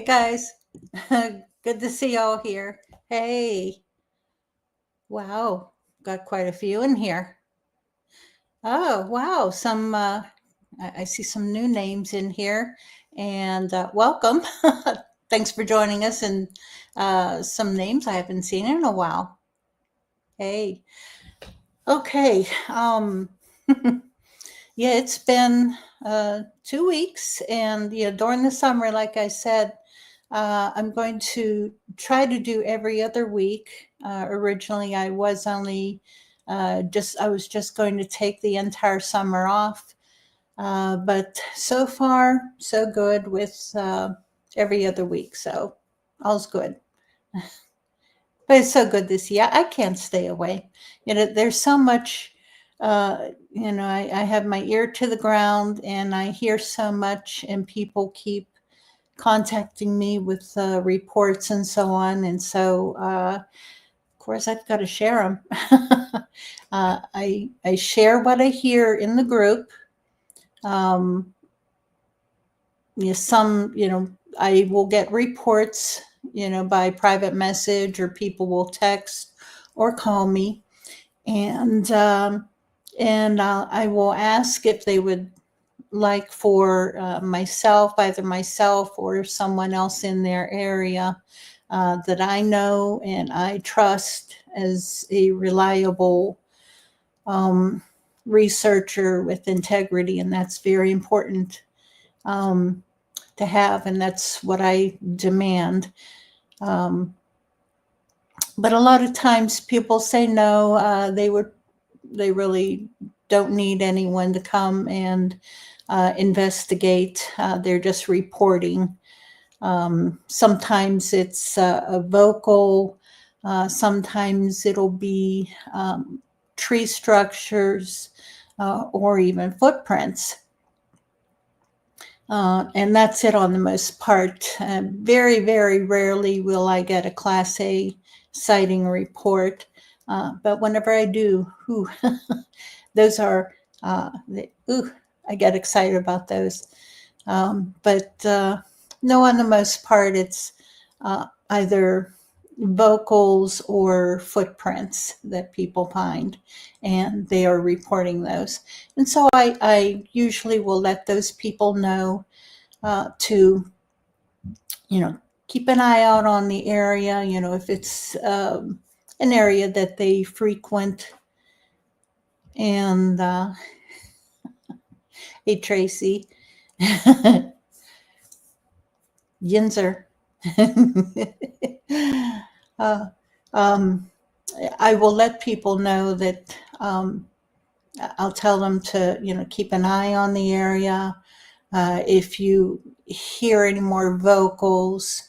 guys, good to see y'all here. Hey, wow, got quite a few in here. Oh, wow, I see some new names in here, and welcome. Thanks for joining us, and some names I haven't seen in a while. Hey, okay, yeah, it's been 2 weeks, and during the summer, like I said, I'm going to try to do every other week. Originally, I was only I was just going to take the entire summer off. But so far, so good with every other week. So all's good. But it's so good to see. I can't stay away. There's so much. I have my ear to the ground, and I hear so much, and people keep contacting me with reports and so on. And so, of course, I've got to share them. I share what I hear in the group. I will get reports, by private message, or people will text or call me. And I will ask if they would like for either myself or someone else in their area that I know and I trust as a reliable researcher with integrity. And that's very important to have, and that's what I demand. But a lot of times people say no, they really don't need anyone to come and investigate. They're just reporting. Sometimes it's a vocal, sometimes it'll be tree structures or even footprints. And that's it on the most part. Very, very rarely will I get a Class A sighting report. But whenever I do, those are, I get excited about those. But no, on the most part, it's either vocals or footprints that people find, and they are reporting those. And so I usually will let those people know to, keep an eye out on the area, if it's an area that they frequent. And hey, Tracy. Yinzer. I will let people know that I'll tell them to, keep an eye on the area. If you hear any more vocals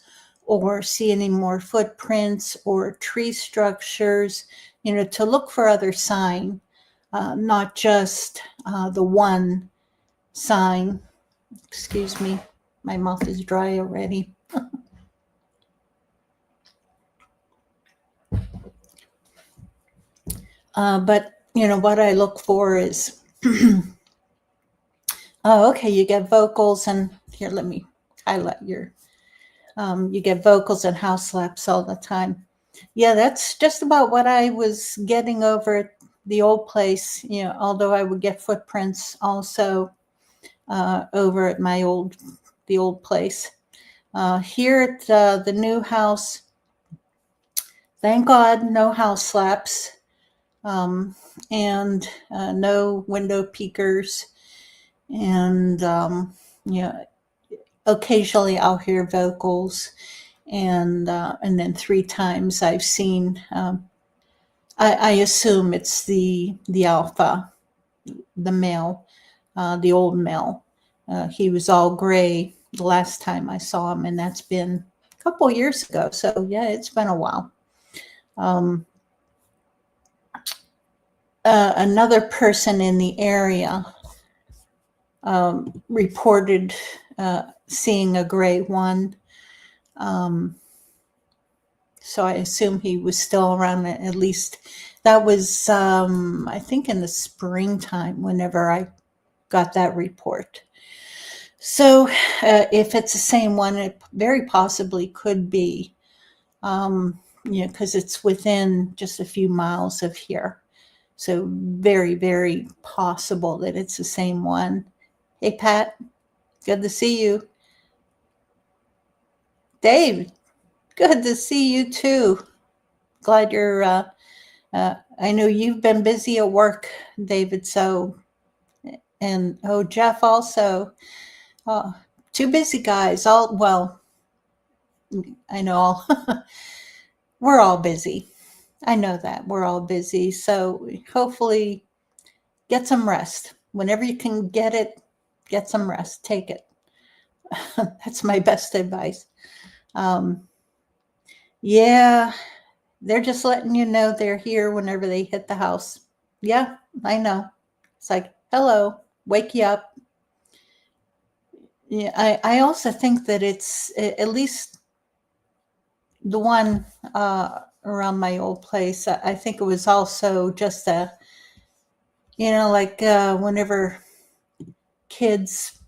or see any more footprints or tree structures, to look for other sign, not just the one sign. Excuse me, my mouth is dry already. But what I look for is oh, okay, you get vocals, and here, let me highlight your you get vocals and house slaps all the time. Yeah, that's just about what I was getting over at the old place, although I would get footprints also over at the old place. Here at the new house, thank God, no house slaps, and no window peekers. And, occasionally I'll hear vocals, and then 3 times I've seen, I assume it's the alpha, the male, the old male. He was all gray the last time I saw him, and that's been a couple years ago. So yeah, it's been a while. Another person in the area reported seeing a gray one. So I assume he was still around. At least that was, I think, in the springtime whenever I got that report. So if it's the same one, it very possibly could be, because it's within just a few miles of here. So very, very possible that it's the same one. Hey, Pat, good to see you. Dave, good to see you too. Glad you're, I know you've been busy at work, David, so, and oh, Jeff also. Oh, two busy guys, well, I know we're all busy. I know that we're all busy. So hopefully get some rest. Whenever you can get it, get some rest. Take it. That's my best advice. Yeah, they're just letting you know they're here whenever they hit the house. Yeah, I know. It's like, hello, wake you up. Yeah, I also think that it's at least the one around my old place. I think it was also just like whenever kids,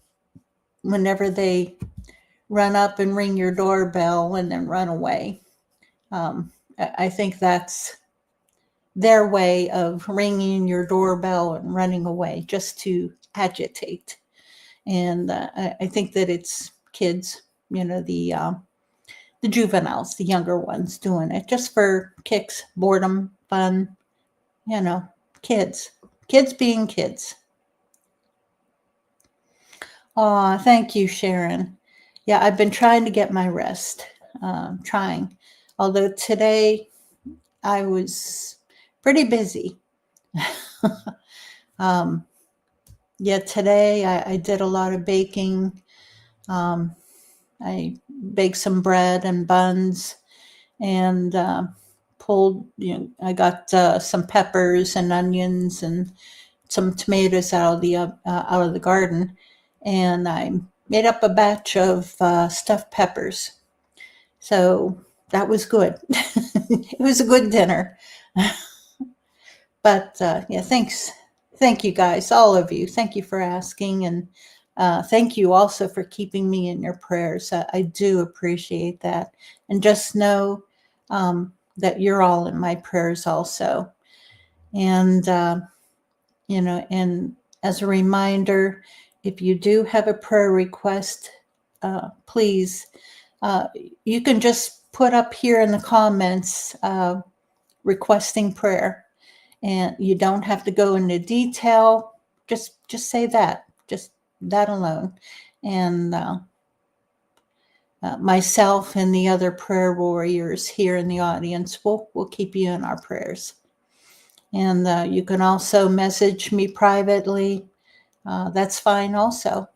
whenever they run up and ring your doorbell and then run away. I think that's their way of ringing your doorbell and running away, just to agitate. And I think that it's kids, the juveniles, the younger ones doing it just for kicks, boredom, fun, kids being kids. Oh, thank you, Sharon. Yeah, I've been trying to get my rest, trying. Although today I was pretty busy. Yeah, today I did a lot of baking. I baked some bread and buns and pulled, I got some peppers and onions and some tomatoes out of the garden, and I made up a batch of stuffed peppers. So that was good. It was a good dinner. But yeah, thanks. Thank you guys, all of you. Thank you for asking. And thank you also for keeping me in your prayers. I do appreciate that. And just know that you're all in my prayers also. And, and as a reminder, if you do have a prayer request, please, you can just put up here in the comments requesting prayer. And you don't have to go into detail. Just say that, just that alone. And myself and the other prayer warriors here in the audience will keep you in our prayers. And you can also message me privately. That's fine also.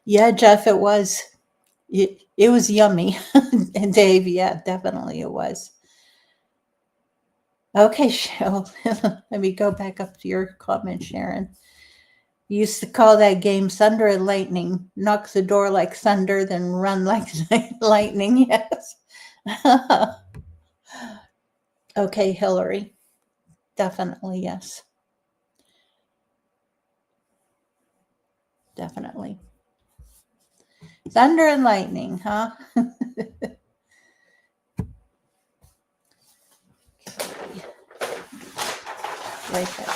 Yeah, Jeff, it was yummy. And Dave, yeah, definitely it was. Okay, Cheryl, let me go back up to your comment, Sharon. You used to call that game Thunder and Lightning. Knock the door like thunder, then run like lightning. Yes. Okay, Hillary. Definitely, yes. Definitely. Thunder and lightning, huh? Right there.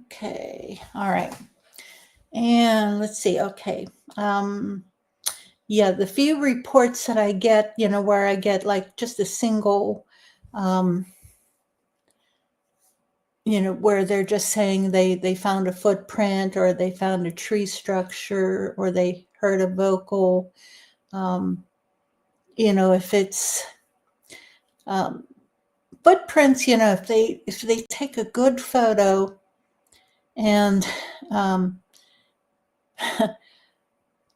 Okay, all right. And let's see, okay. Yeah, the few reports that I get, where I get like just a single, where they're just saying they found a footprint or they found a tree structure or they heard a vocal, if it's footprints, if they take a good photo and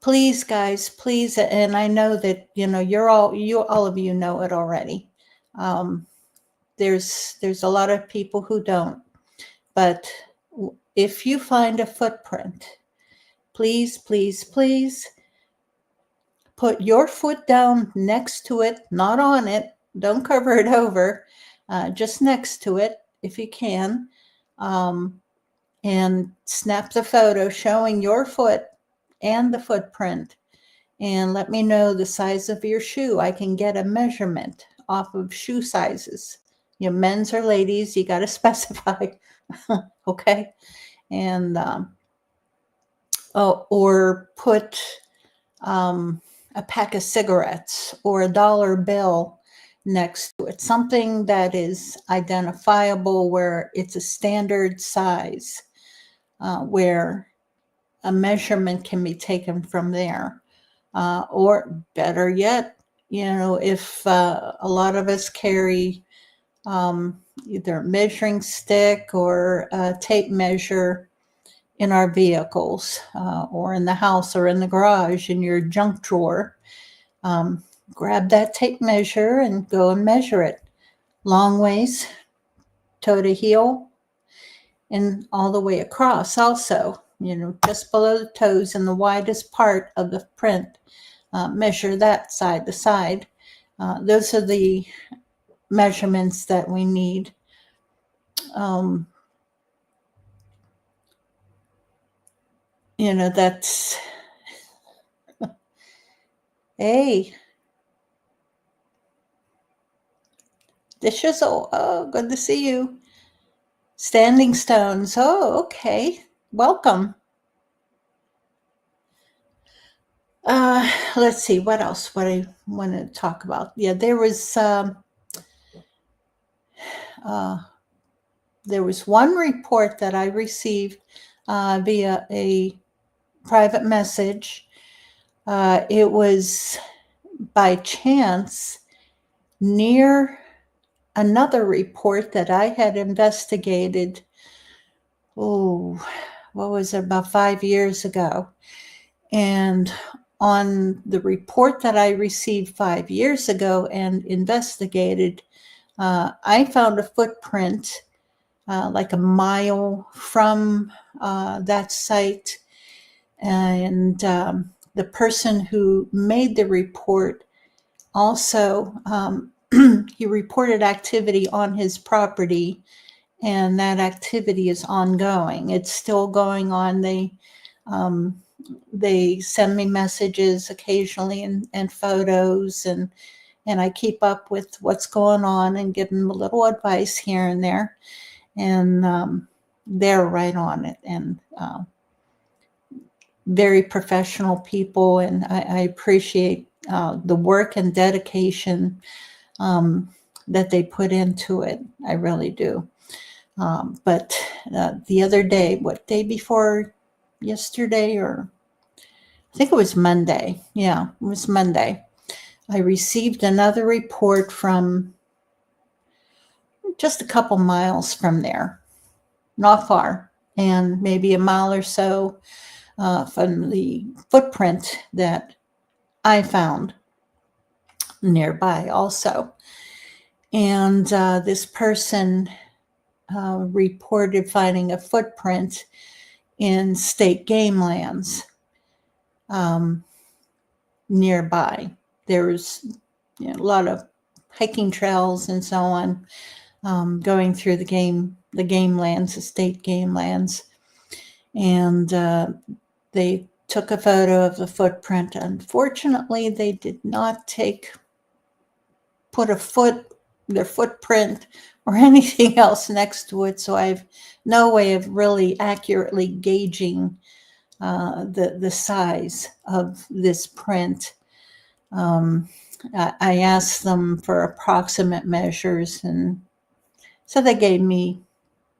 please, guys, please, and I know that all of you know it already. There's a lot of people who don't, but if you find a footprint, please, please, please put your foot down next to it, not on it. Don't cover it over, just next to it if you can. And snap the photo showing your foot and the footprint. And let me know the size of your shoe. I can get a measurement off of shoe sizes. Men's or ladies, you got to specify. Okay. And, or put a pack of cigarettes or a dollar bill next to it, something that is identifiable where it's a standard size, where a measurement can be taken from there. Or better yet, if a lot of us carry either a measuring stick or a tape measure in our vehicles, or in the house or in the garage in your junk drawer, grab that tape measure and go and measure it. Long ways, toe to heel, and all the way across also, just below the toes in the widest part of the print. Measure that side to side. Those are the measurements that we need. That's, hey, dishes. Oh, good to see you. Standing stones. Oh, okay. Welcome. Let's see, what else what I want to talk about. Yeah, there was one report that I received via a private message. It was by chance near another report that I had investigated. Oh, what was it, about 5 years ago? And on the report that I received 5 years ago and investigated, I found a footprint like a mile from that site. And the person who made the report also, he reported activity on his property, and that activity is ongoing. It's still going on. They send me messages occasionally and photos, and I keep up with what's going on and give them a little advice here and there. And they're right on it, and very professional people. And I appreciate the work and dedication that they put into it. I really do. But the other day, day before yesterday, or I think it was Monday. Yeah, it was Monday. I received another report from just a couple miles from there, not far, and maybe a mile or so from the footprint that I found nearby also. And this person reported finding a footprint in state game lands nearby. There's a lot of hiking trails and so on going through the game lands, the state game lands. And they took a photo of the footprint. Unfortunately, they did not put their footprint or anything else next to it. So I have no way of really accurately gauging the size of this print. I asked them for approximate measures, and so they gave me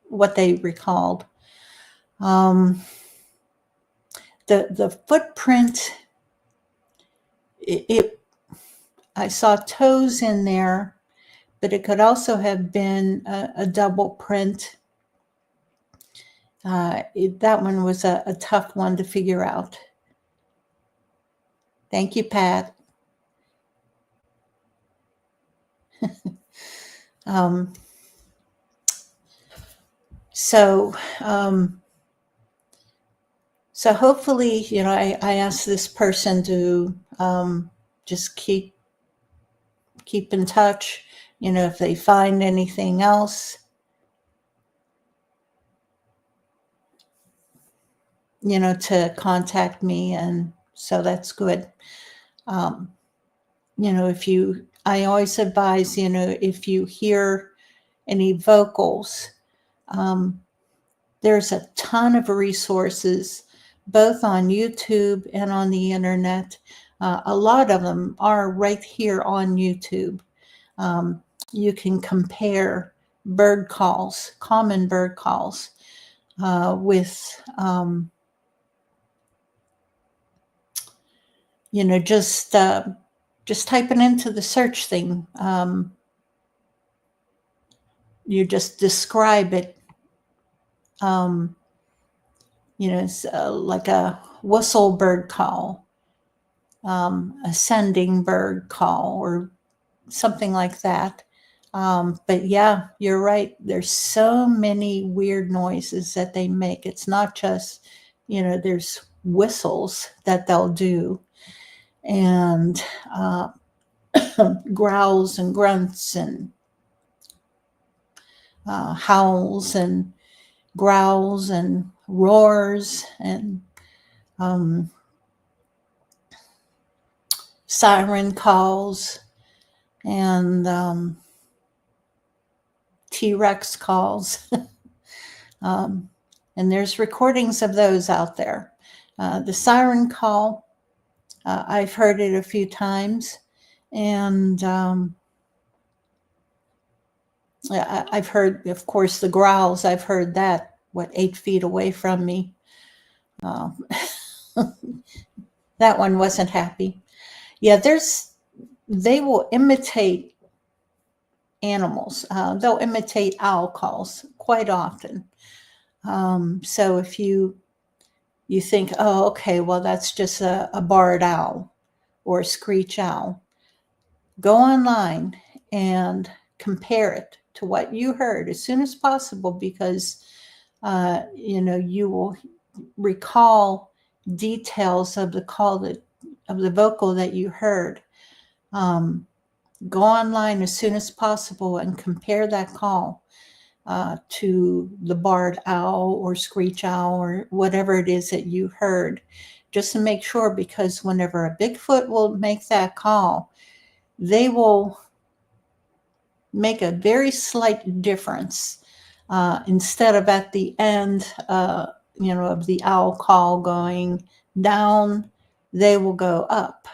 what they recalled. The footprint, I saw toes in there, but it could also have been a double print. That one was a tough one to figure out. Thank you, Pat. So So hopefully, I asked this person to just keep in touch, if they find anything else, to contact me. And so that's good. I always advise, if you hear any vocals, there's a ton of resources, both on YouTube and on the internet. A lot of them are right here on YouTube. You can compare bird calls, common bird calls, with, just typing into the search thing. You just describe it. It's like a whistle bird call, a sending bird call, or something like that. But yeah, you're right. There's so many weird noises that they make. It's not just, there's whistles that they'll do, and growls and grunts and howls and growls and roars and siren calls and T-Rex calls. And there's recordings of those out there. The siren call, I've heard it a few times, and I've heard, of course, the growls. I've heard that, 8 feet away from me. That one wasn't happy. Yeah, they will imitate animals. They'll imitate owl calls quite often. So if you think, oh, okay, well, that's just a barred owl or a screech owl, go online and compare it to what you heard as soon as possible, because you will recall details of the call, of the vocal that you heard. Go online as soon as possible and compare that call to the barred owl or screech owl or whatever it is that you heard, just to make sure, because whenever a Bigfoot will make that call, they will make a very slight difference. Instead of at the end, of the owl call going down, they will go up,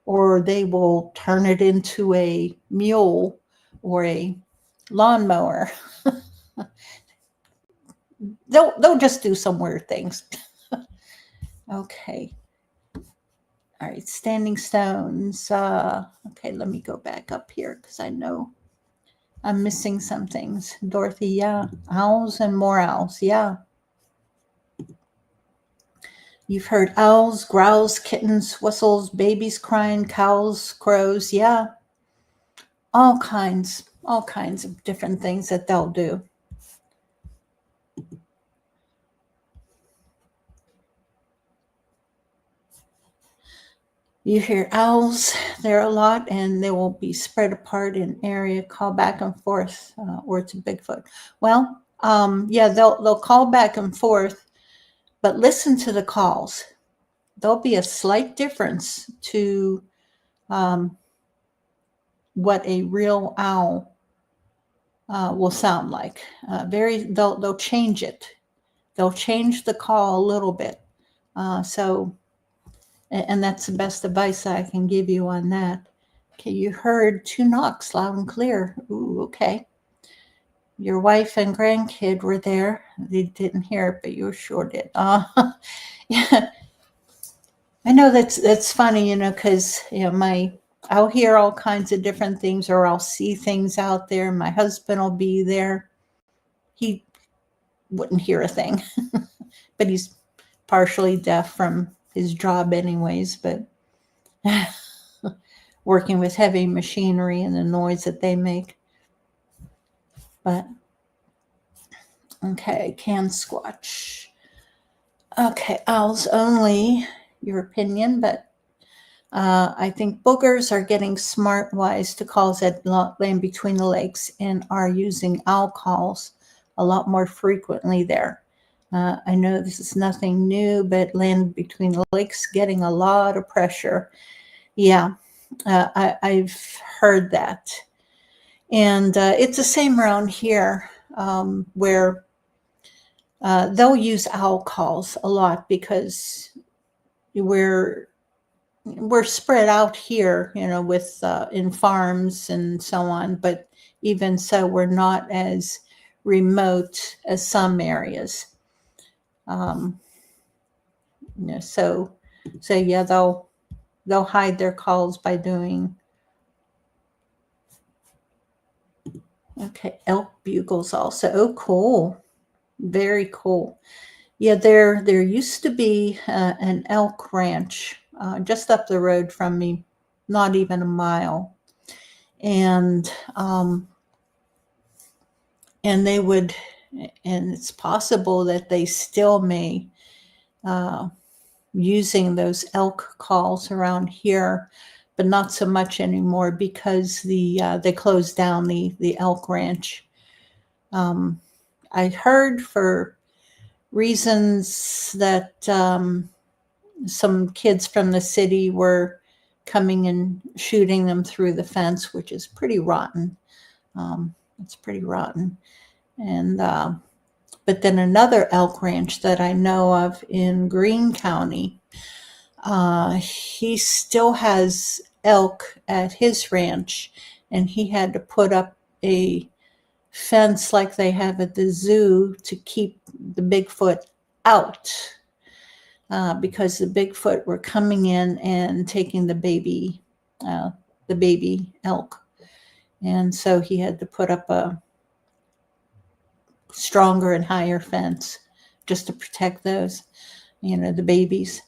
or they will turn it into a mule or a lawnmower. They'll just do some weird things. Okay. All right, standing stones. Okay, let me go back up here because I know I'm missing some things. Dorothy, yeah. Owls and more owls, yeah. You've heard owls, growls, kittens, whistles, babies crying, cows, crows, yeah. All kinds of different things that they'll do. You hear owls there a lot, and they will be spread apart in area, call back and forth, or it's a Bigfoot. Well, yeah, they'll call back and forth, but listen to the calls. There'll be a slight difference to what a real owl will sound like. They'll change it. They'll change the call a little bit. And that's the best advice I can give you on that. Okay, you heard 2 knocks loud and clear. Ooh, okay. Your wife and grandkid were there. They didn't hear it, but you sure did. Yeah. I know that's funny, because I'll hear all kinds of different things, or I'll see things out there. My husband will be there. He wouldn't hear a thing, but he's partially deaf from his job anyways, but working with heavy machinery and the noise that they make. But okay, can squatch. Okay, owls only, your opinion, but I think boogers are getting smart wise to calls that land between the lakes and are using owl calls a lot more frequently there. I know this is nothing new, but land between the lakes getting a lot of pressure. Yeah, I've heard that. And it's the same around here, where they'll use owl calls a lot because we're we're spread out here, with in farms and so on. But even so, we're not as remote as some areas. Um, so yeah, they'll hide their calls by doing. Okay, elk bugles also. Oh, cool. Very cool. Yeah, there used to be an elk ranch just up the road from me, not even a mile, and they would, and it's possible that they still may using those elk calls around here, but not so much anymore because they closed down the elk ranch. I heard for reasons that some kids from the city were coming and shooting them through the fence, which is pretty rotten. It's pretty rotten. And but then another elk ranch that I know of in Greene County, he still has elk at his ranch, and he had to put up a fence like they have at the zoo to keep the Bigfoot out, because the Bigfoot were coming in and taking the baby elk, and so he had to put up a stronger and higher fence just to protect those, the babies.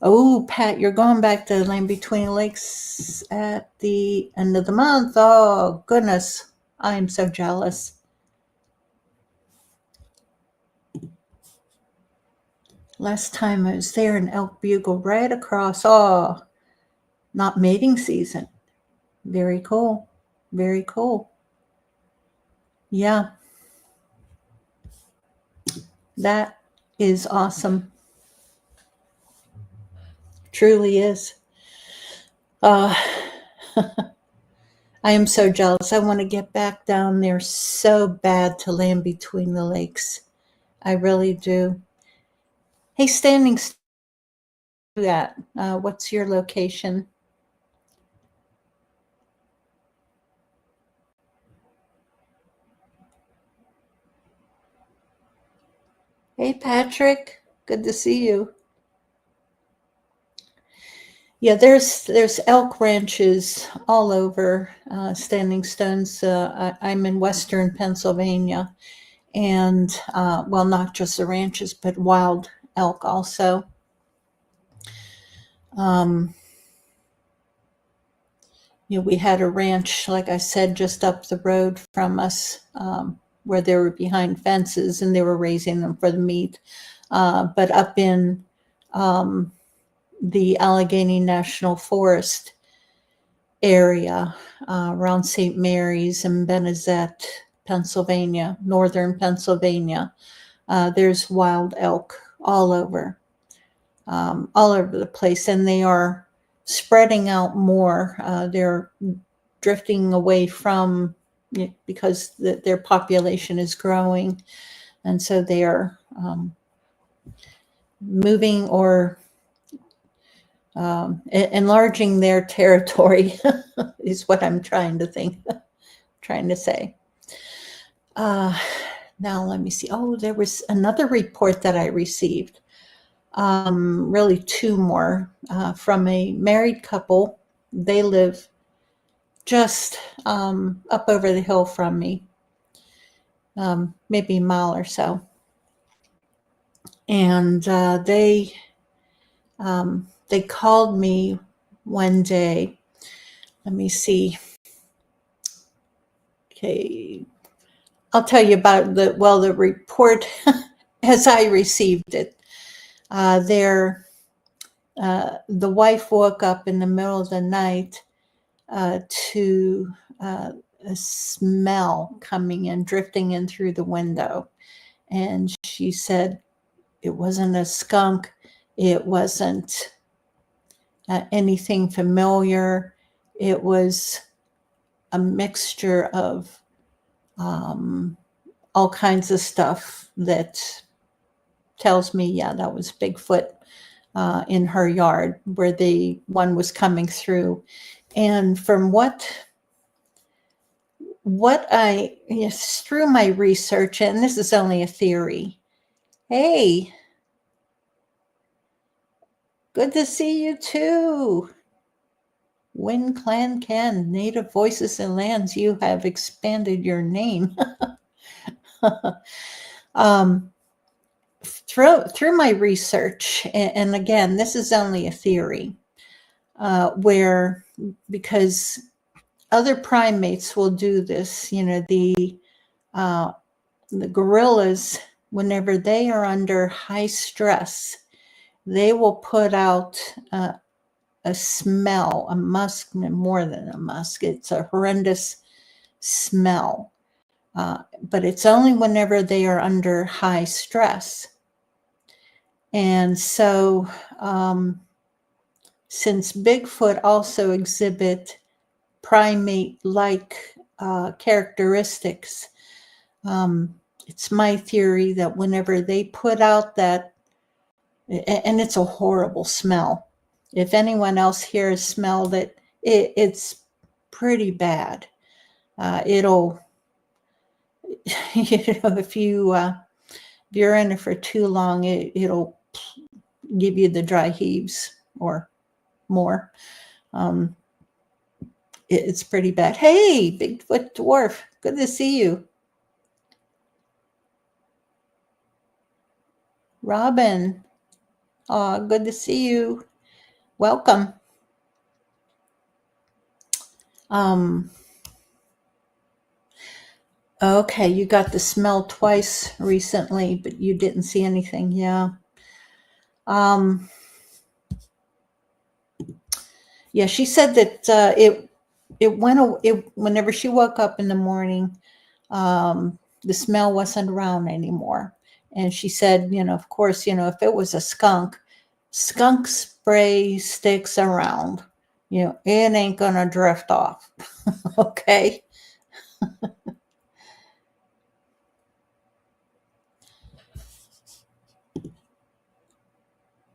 Oh, Pat, you're going back to Land Between Lakes at the end of the month. Oh, goodness. I am so jealous. Last time I was there, an elk bugle right across. Oh, not mating season. Very cool. Very cool. Yeah, that is awesome. Truly is. I am so jealous. I want to get back down there so bad to Land Between the Lakes. I really do. Hey, standing that. What's your location? Hey, Patrick. Good to see you. Yeah, there's elk ranches all over Standing Stones. I'm in Western Pennsylvania, and well, not just the ranches, but wild elk also. Um, we had a ranch, like I said, just up the road from us, where they were behind fences and they were raising them for the meat. But up in the Allegheny National Forest area, around St. Mary's and Benezet, Pennsylvania, northern Pennsylvania, there's wild elk all over the place, and they are spreading out more. They're drifting away from, because their population is growing, and so they are moving or enlarging their territory is what I'm trying to say. Now let me see. Oh, there was another report that I received. Really two more, from a married couple. They live just up over the hill from me, maybe a mile or so. And they called me one day. Let me see. Okay, I'll tell you about the report as I received it. The wife woke up in the middle of the night to a smell coming in, drifting in through the window. And she said it wasn't a skunk. It wasn't anything familiar. It was a mixture of all kinds of stuff that tells me, yeah, that was Bigfoot in her yard where the one was coming through. And from what I, yes, through my research, and this is only a theory. Hey, good to see you too. Win Clan Ken, Native Voices and Lands, you have expanded your name. Through my research, and again, this is only a theory, where, because other primates will do this, the gorillas, whenever they are under high stress, they will put out a smell, a musk, more than a musk. It's a horrendous smell, but it's only whenever they are under high stress. And so, since Bigfoot also exhibit primate-like characteristics, it's my theory that whenever they put out that, and it's a horrible smell. If anyone else here has smelled it, it's pretty bad. It'll, if you're in it for too long, it'll give you the dry heaves or more. It's pretty bad. Hey, Bigfoot Dwarf, good to see you. Robin, good to see you. Welcome. Okay, you got the smell twice recently, but you didn't see anything. Yeah. Yeah, she said that whenever she woke up in the morning, the smell wasn't around anymore. And she said, of course, if it was a skunk spray sticks around, it ain't gonna drift off. Okay.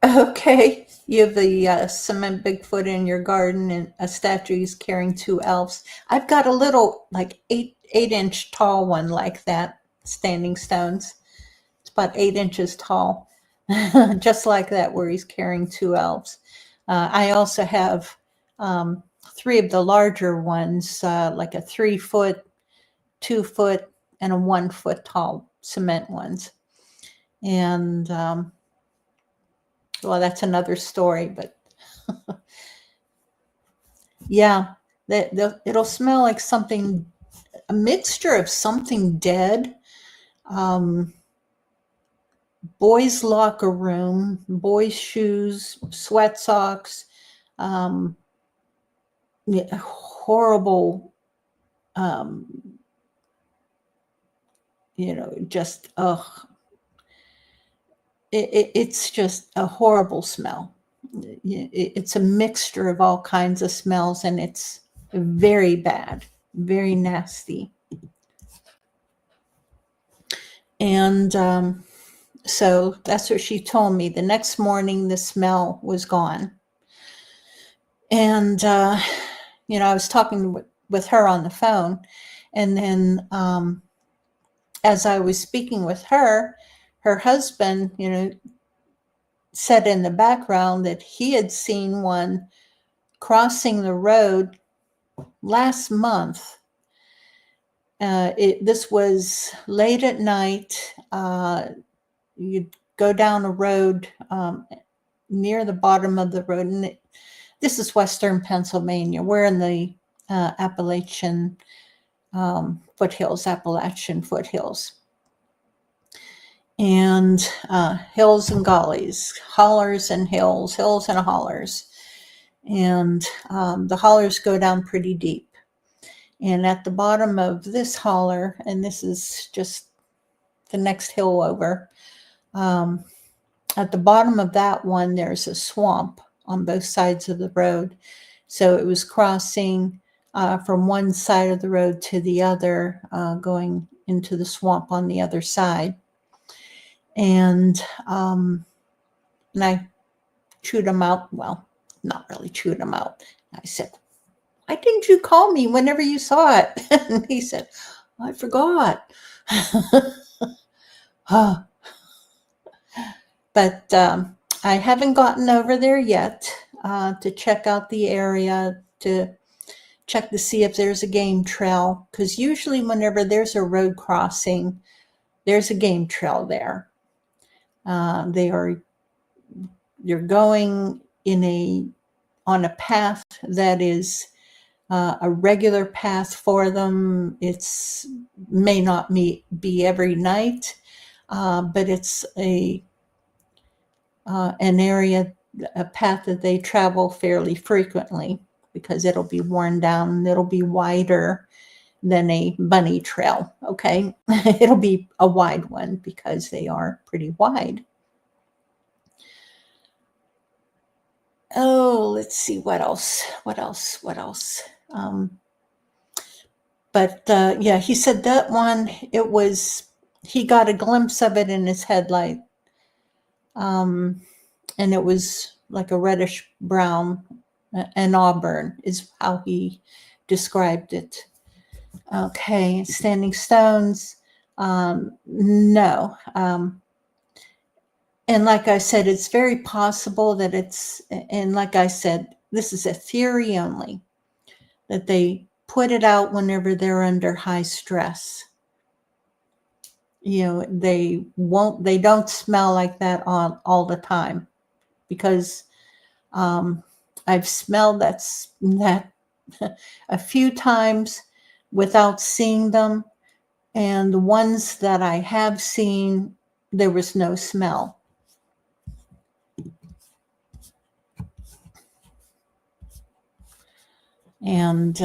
Okay, you have the cement Bigfoot in your garden, and a statue is carrying 2 elves. I've got a little, like 8-inch tall one like that, standing stones. It's about 8 inches tall, just like that, where he's carrying 2 elves. I also have 3 of the larger ones, like a 3-foot, 2-foot, and a 1-foot tall cement ones. And well, that's another story, but yeah, it'll smell like something, a mixture of something dead, boys' locker room, boys' shoes, sweat socks, horrible, just, it's just a horrible smell. It's a mixture of all kinds of smells, and it's very bad, very nasty. And so that's what she told me. The next morning, the smell was gone. And, I was talking with her on the phone. And then as I was speaking with her husband, said in the background that he had seen one crossing the road last month. This was late at night. You'd go down a road near the bottom of the road, and this is Western Pennsylvania. We're in the Appalachian foothills. And and hills and gullies, hollers and hills, hills and hollers. And the hollers go down pretty deep. And at the bottom of this holler, and this is just the next hill over, at the bottom of that one, there's a swamp on both sides of the road. So it was crossing from one side of the road to the other, going into the swamp on the other side. And I chewed him out. Well, not really chewed him out. I said, "Why didn't you call me whenever you saw it?" And he said, "I forgot." But I haven't gotten over there yet to check out the area, to check to see if there's a game trail, because usually whenever there's a road crossing, there's a game trail there. You're going on a path that is a regular path for them. It's may not be every night, but it's an area, a path that they travel fairly frequently, because it'll be worn down and it'll be wider than a bunny trail. Okay. It'll be a wide one because they are pretty wide. Oh, let's see, what else? But yeah, he said that one, he got a glimpse of it in his headlight. And it was like a reddish brown, an auburn is how he described it. Okay, standing stones, no. And like I said, it's very possible that and like I said, this is a theory only, that they put it out whenever they're under high stress. They don't smell like that all the time, because I've smelled that a few times without seeing them, and the ones that I have seen, there was no smell. And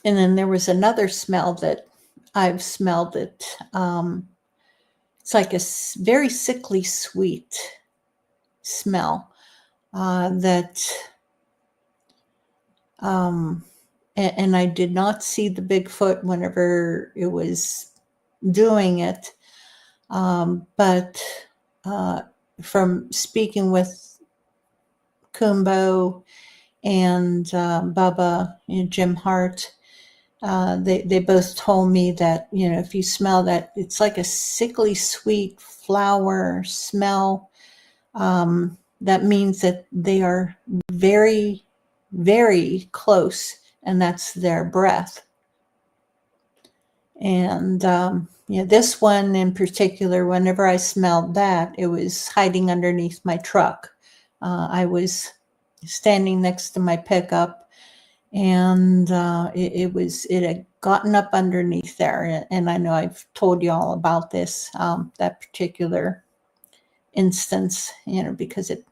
then there was another smell that I've smelled it. It's like a very sickly sweet smell that, and I did not see the Bigfoot whenever it was doing it. But from speaking with Kumbo and Bubba and Jim Hart, they both told me that, if you smell that, it's like a sickly sweet flower smell. That means that they are very, very close, and that's their breath. And this one in particular, whenever I smelled that, it was hiding underneath my truck. I was standing next to my pickup, and it had gotten up underneath there. And I know I've told you all about this, that particular instance, because it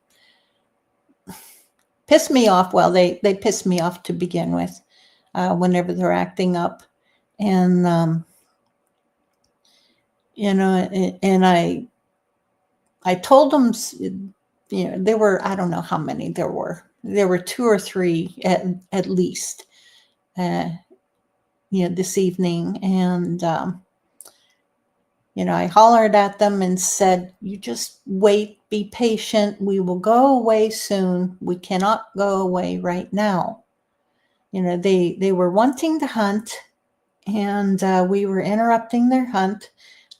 pissed me off. Well, they pissed me off to begin with, whenever they're acting up. And and I told them, there were, I don't know how many there were. There were 2 or 3 at least, this evening. And, I hollered at them and said, "You just wait, be patient. We will go away soon. We cannot go away right now." They were wanting to hunt, and we were interrupting their hunt.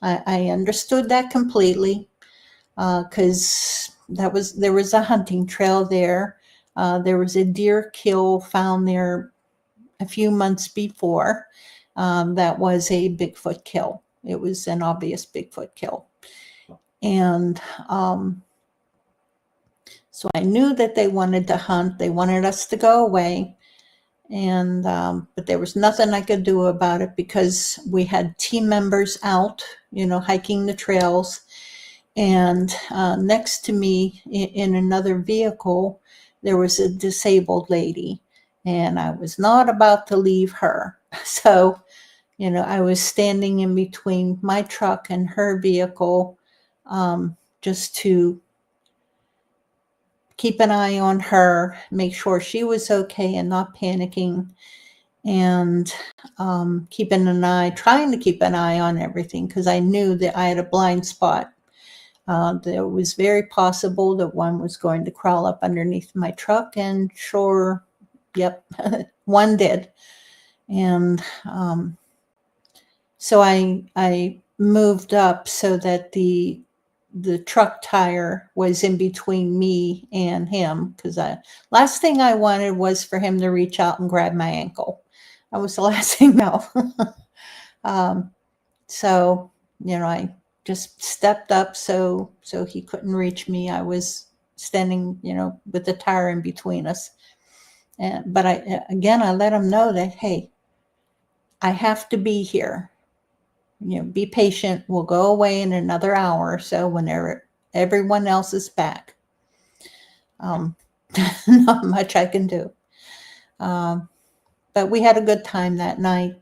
I understood that completely, because there was a hunting trail there. There was a deer kill found there a few months before. That was a Bigfoot kill. It was an obvious Bigfoot kill. And so I knew that they wanted to hunt. They wanted us to go away. And but there was nothing I could do about it because we had team members out, hiking the trails. And next to me in another vehicle, there was a disabled lady, and I was not about to leave her. So, I was standing in between my truck and her vehicle, just to keep an eye on her, make sure she was okay and not panicking, and trying to keep an eye on everything because I knew that I had a blind spot. It was very possible that one was going to crawl up underneath my truck, and sure, yep, one did. And so I moved up so that the truck tire was in between me and him, because last thing I wanted was for him to reach out and grab my ankle. That was the last thing. No. So I just stepped up so he couldn't reach me. I was standing with the tire in between us, but I let him know that, hey, I have to be here. Be patient. We'll go away in another hour or so whenever everyone else is back. Not much I can do. But we had a good time that night.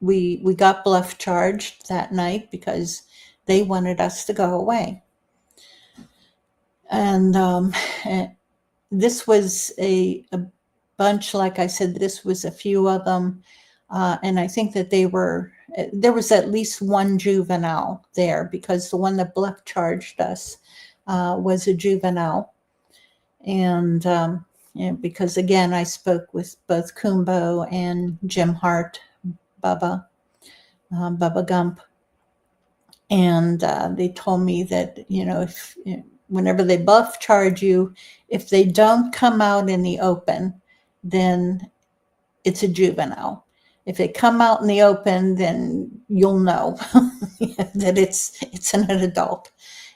We got bluff charged that night because they wanted us to go away. And this was a bunch, like I said, this was a few of them. And I think that there was at least one juvenile there, because the one that bluff charged us was a juvenile. And because, again, I spoke with both Kumbo and Jim Hart, Bubba Gump. And they told me that, if whenever they bluff charge you, if they don't come out in the open, then it's a juvenile. If they come out in the open, then you'll know that it's an adult.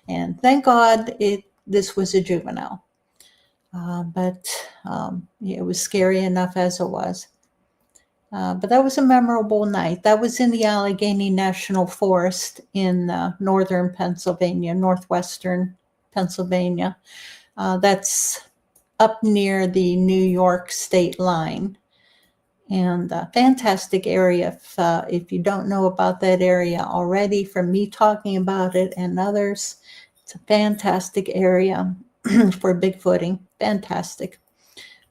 And thank God this was a juvenile. But it was scary enough as it was. But that was a memorable night. That was in the Allegheny National Forest in northern Pennsylvania, northwestern Pennsylvania. That's up near the New York state line. And fantastic area. If you don't know about that area already, from me talking about it and others, it's a fantastic area for Bigfooting. Fantastic.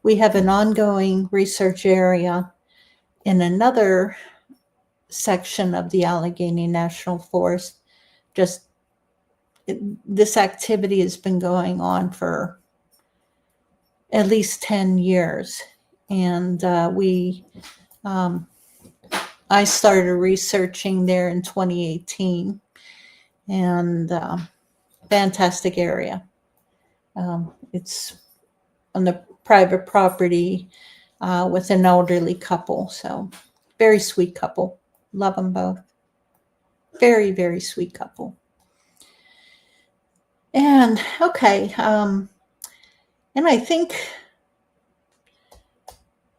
We have an ongoing research area in another section of the Allegheny National Forest. This activity has been going on for at least 10 years. And I started researching there in 2018, and fantastic area. It's on the private property with an elderly couple. So very sweet couple. Love them both. Very, very sweet couple. And okay. And I think,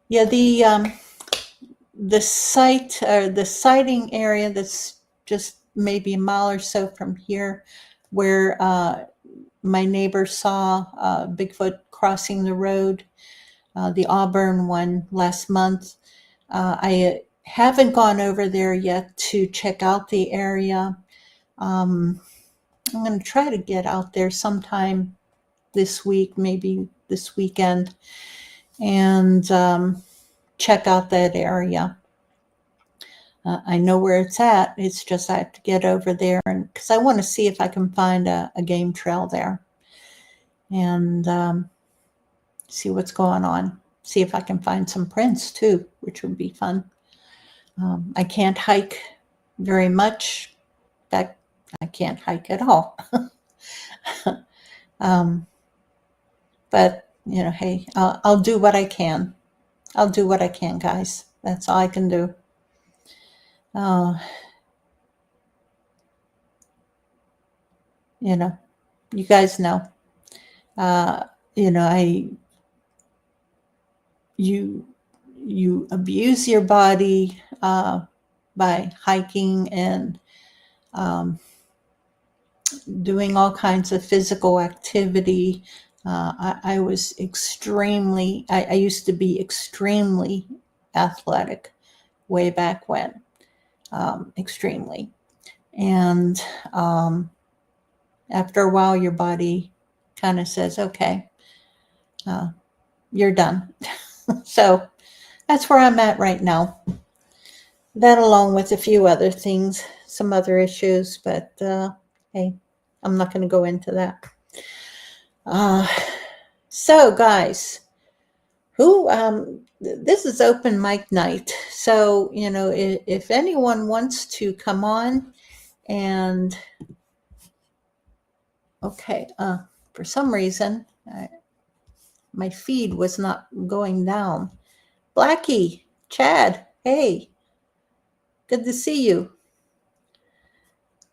yeah, the site, or the sighting area that's just maybe a mile or so from here, where my neighbor saw Bigfoot crossing the road, the Auburn one last month. I haven't gone over there yet to check out the area. I'm going to try to get out there sometime this week, maybe this weekend, and check out that area. I know where it's at. It's just I have to get over there, and because I want to see if I can find a game trail there, and see what's going on. See if I can find some prints too, which would be fun. I can't hike very much. In fact, I can't hike at all. But hey, I'll do what I can. I'll do what I can, guys. That's all I can do. You guys know. I you abuse your body by hiking and doing all kinds of physical activity. I was extremely, I used to be extremely athletic way back when, extremely. And after a while, your body kind of says, okay, you're done. So that's where I'm at right now. That along with a few other things, some other issues, but hey, I'm not going to go into that. So guys, this is open mic night. So, if anyone wants to come on and, okay, for some reason, my feed was not going down. Blackie, Chad, hey, good to see you.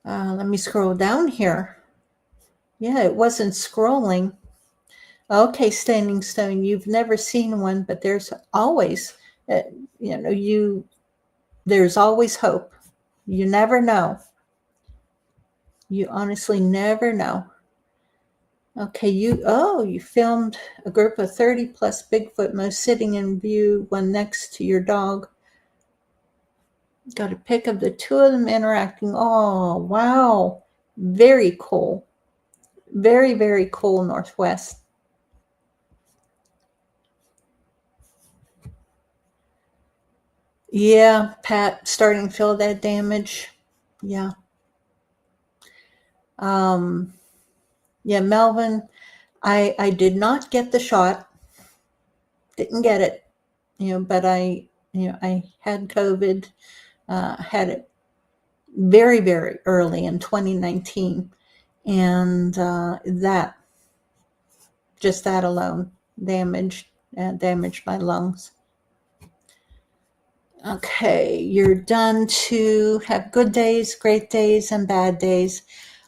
Let me scroll down here. Yeah, it wasn't scrolling. Okay, Standing Stone, you've never seen one, but there's always, there's always hope. You never know. You honestly never know. Okay, you filmed a group of 30 plus Bigfoot most sitting in view, one next to your dog. Got a pic of the two of them interacting. Oh, wow. Very cool. Very, very cool, Northwest. Yeah, Pat, starting to feel that damage. Yeah. Yeah, Melvin, I did not get the shot. Didn't get it. But I had COVID, had it very, very early in 2019. And that alone damaged my lungs. Okay, you're done to have good days, great days, and bad days.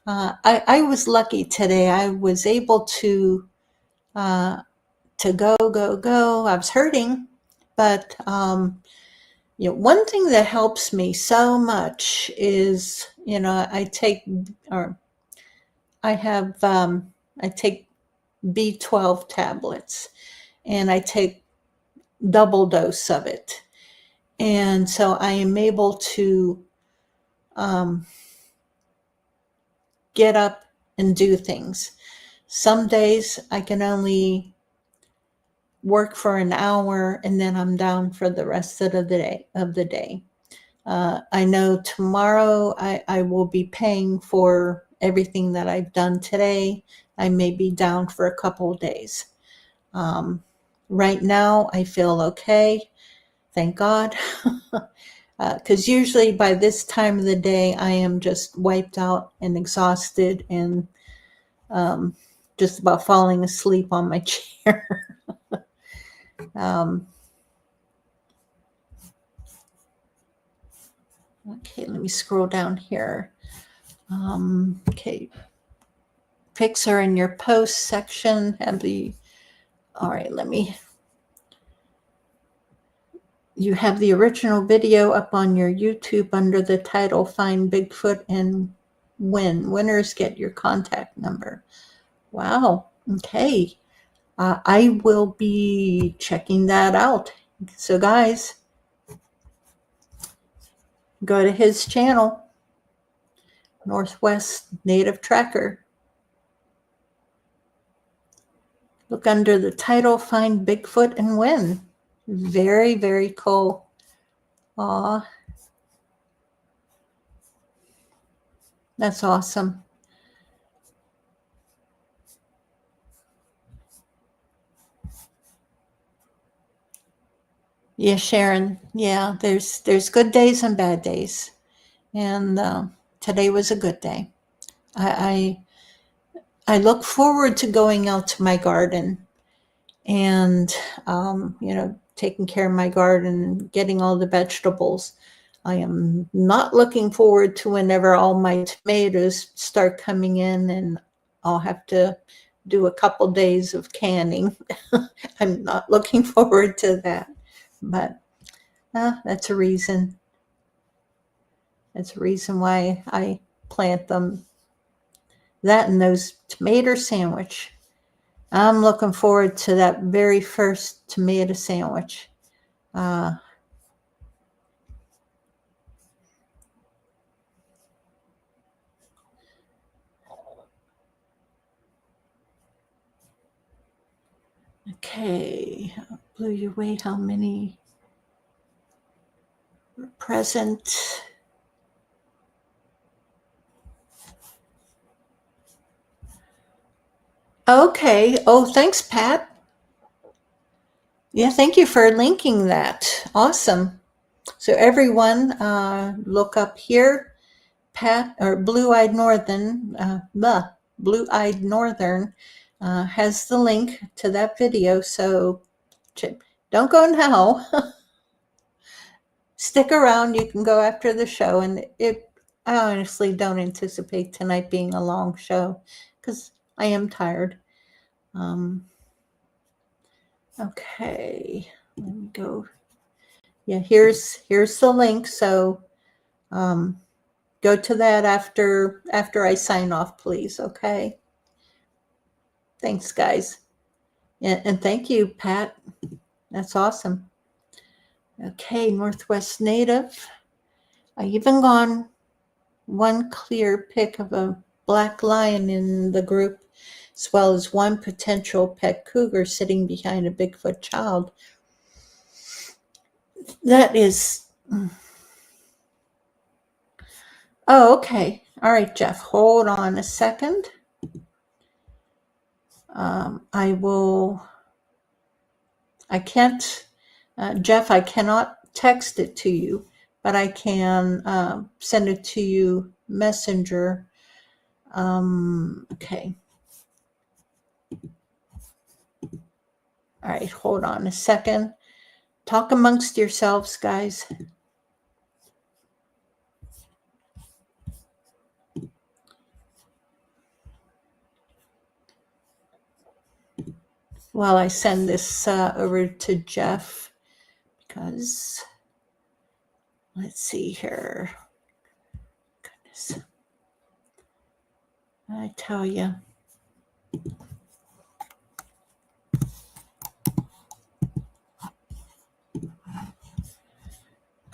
I was lucky today. I was able to go. I was hurting, but one thing that helps me so much is I take B12 tablets, and I take double dose of it. And so I am able to get up and do things. Some days I can only work for an hour, and then I'm down for the rest of the day. I know tomorrow I will be paying for everything that I've done today. I may be down for a couple of days. Right now I feel okay. Thank God. Because usually by this time of the day, I am just wiped out and exhausted and just about falling asleep on my chair. Okay, let me scroll down here. Okay, pics are in your post section. All right, you have the original video up on your YouTube under the title, Find Bigfoot and Win. Winners get your contact number. Wow, okay. I will be checking that out. So guys, go to his channel, Northwest Native Tracker. Look under the title, Find Bigfoot and Win. Very, very cool. Aw. That's awesome. Yeah, Sharon. Yeah, there's good days and bad days. And today was a good day. I look forward to going out to my garden and, taking care of my garden and getting all the vegetables. I am not looking forward to whenever all my tomatoes start coming in and I'll have to do a couple days of canning. I'm not looking forward to that, but that's a reason. That's a reason why I plant them. That and those tomato sandwich. I'm looking forward to that very first tomato sandwich. Okay, blew you away. How many were present? Okay. Oh, thanks, Pat. Yeah, thank you for linking that. Awesome. So everyone, look up here. Pat or Blue-Eyed Northern, Blue-Eyed Northern has the link to that video. So don't go now. Stick around. You can go after the show, and I honestly don't anticipate tonight being a long show because I am tired. Okay, let me go. Yeah, here's the link. So go to that after I sign off, please. Okay. Thanks, guys. And thank you, Pat. That's awesome. Okay, Northwest Native. I even gone one clear pic of a black lion in the group, as well as one potential pet cougar sitting behind a Bigfoot child. That is... Oh, okay. All right, Jeff, hold on a second. Jeff, I cannot text it to you, but I can send it to you messenger. Okay. All right, hold on a second. Talk amongst yourselves, guys. While I send this over to Jeff, because let's see here. Goodness. I tell you.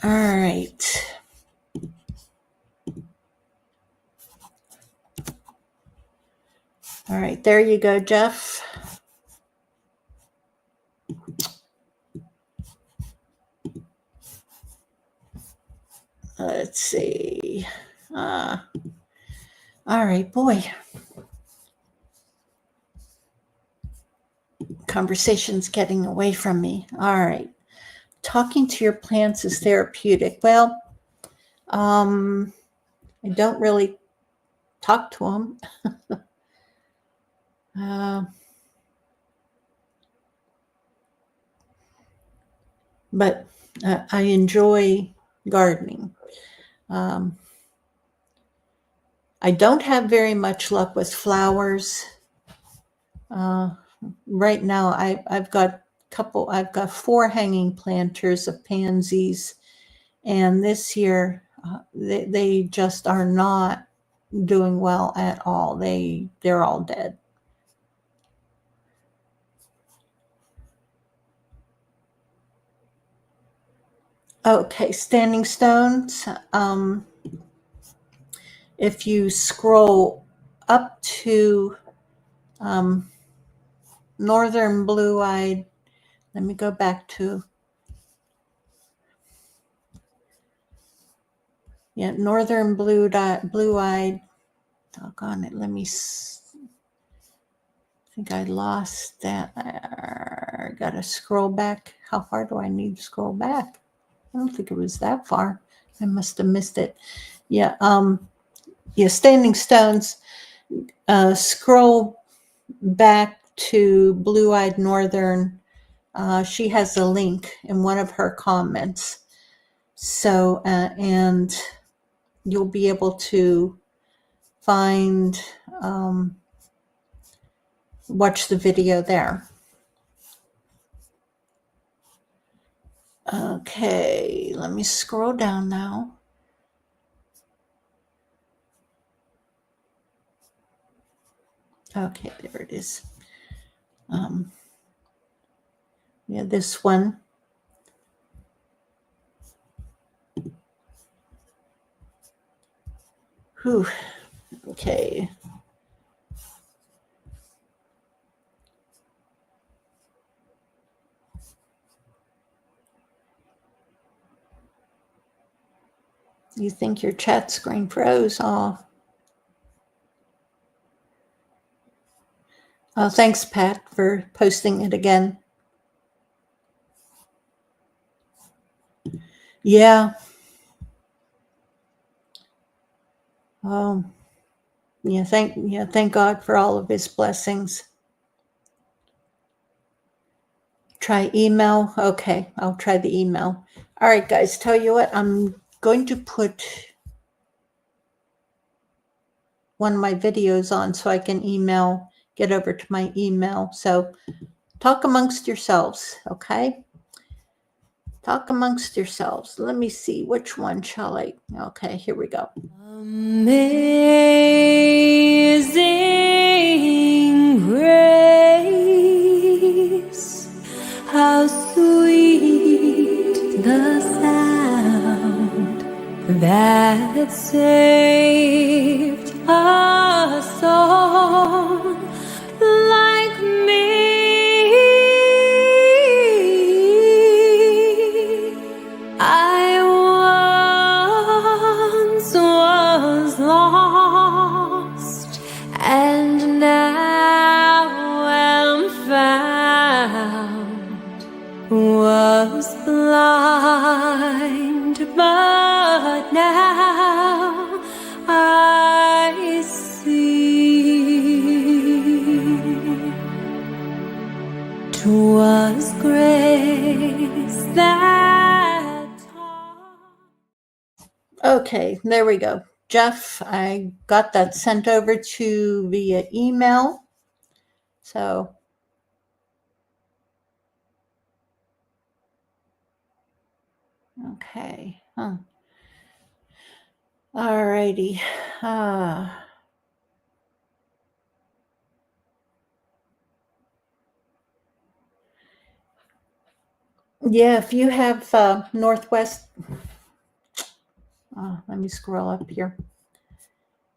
All right. All right, there you go, Jeff. Let's see. All right, boy. Conversation's getting away from me. All right. Talking to your plants is therapeutic. Well, I don't really talk to them. But I enjoy gardening. I don't have very much luck with flowers. Right now, I've got 4 hanging planters of pansies, and this year they just are not doing well at all. They're all dead. Okay, standing stones. If you scroll up to northern blue-eyed, let me go back to, northern blue-eyed, doggone it, let me, I think I lost that. I gotta scroll back. How far do I need to scroll back? I don't think it was that far. I must have missed it. Yeah, standing stones. Scroll back to blue-eyed northern. She has a link in one of her comments. So, and you'll be able to find watch the video there. Okay, let me scroll down now. Okay, there it is. Yeah, this one. Whew. Okay. You think your chat screen froze? Oh, thanks, Pat, for posting it again. Yeah. Thank God for all of his blessings. Try email. Okay, I'll try the email. All right, guys, tell you what, I'm going to put one of my videos on so I can get over to my email. So talk amongst yourselves, okay? Talk amongst yourselves. Let me see, which one shall I? Okay, here we go. Amazing grace, how sweet the sound that saved a soul like me. I once was lost and now am found, was blind but now I see. 'Twas grace that taught. Okay, there we go. Jeff, I got that sent over to via email. So, okay. All righty. Yeah, if you have Northwest, let me scroll up here.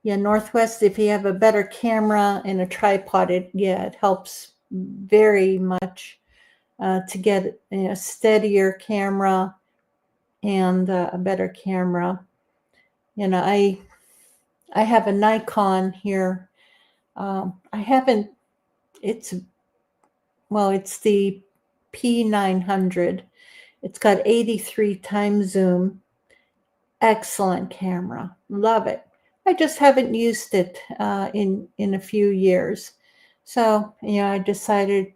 Yeah, Northwest, if you have a better camera and a tripod, it helps very much to get a steadier camera and a better camera. I have a Nikon here. I haven't. It's the P900. It's got 83 times zoom. Excellent camera. Love it. I just haven't used it in a few years. So, I decided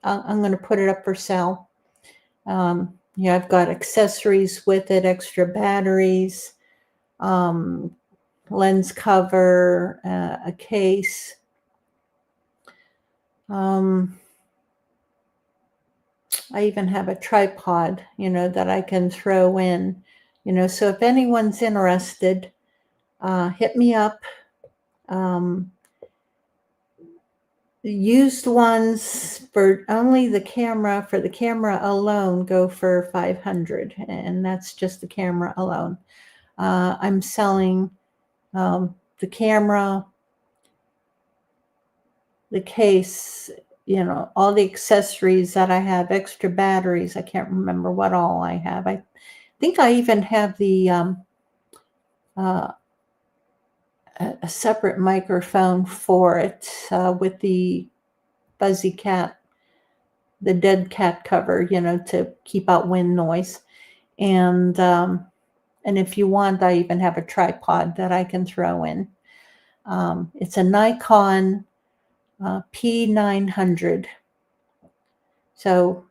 I'm going to put it up for sale. I've got accessories with it, extra batteries, lens cover, a case. I even have a tripod, that I can throw in, so if anyone's interested, hit me up. Used ones for only the camera, for the camera alone, go for $500, and that's just the camera alone. I'm selling the camera, the case, all the accessories that I have, extra batteries. I can't remember what all I have. I think I even have the a separate microphone for it with the fuzzy cat, the dead cat cover, to keep out wind noise. And if you want, I even have a tripod that I can throw in. It's a Nikon P900. So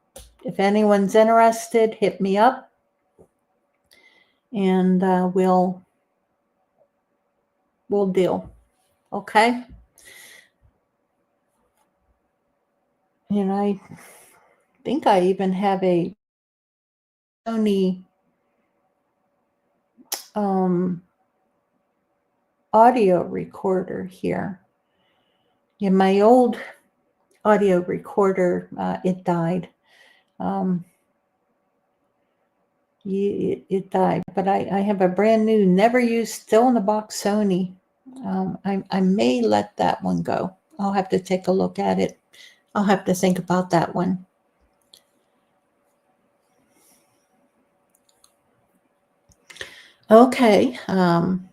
if anyone's interested, hit me up, and we'll deal. Okay. I think I even have a Sony audio recorder here. Yeah, my old audio recorder, it died. It died, but I have a brand new, never used, still in the box Sony. I may let that one go. I'll have to take a look at it. I'll have to think about that one. Okay. None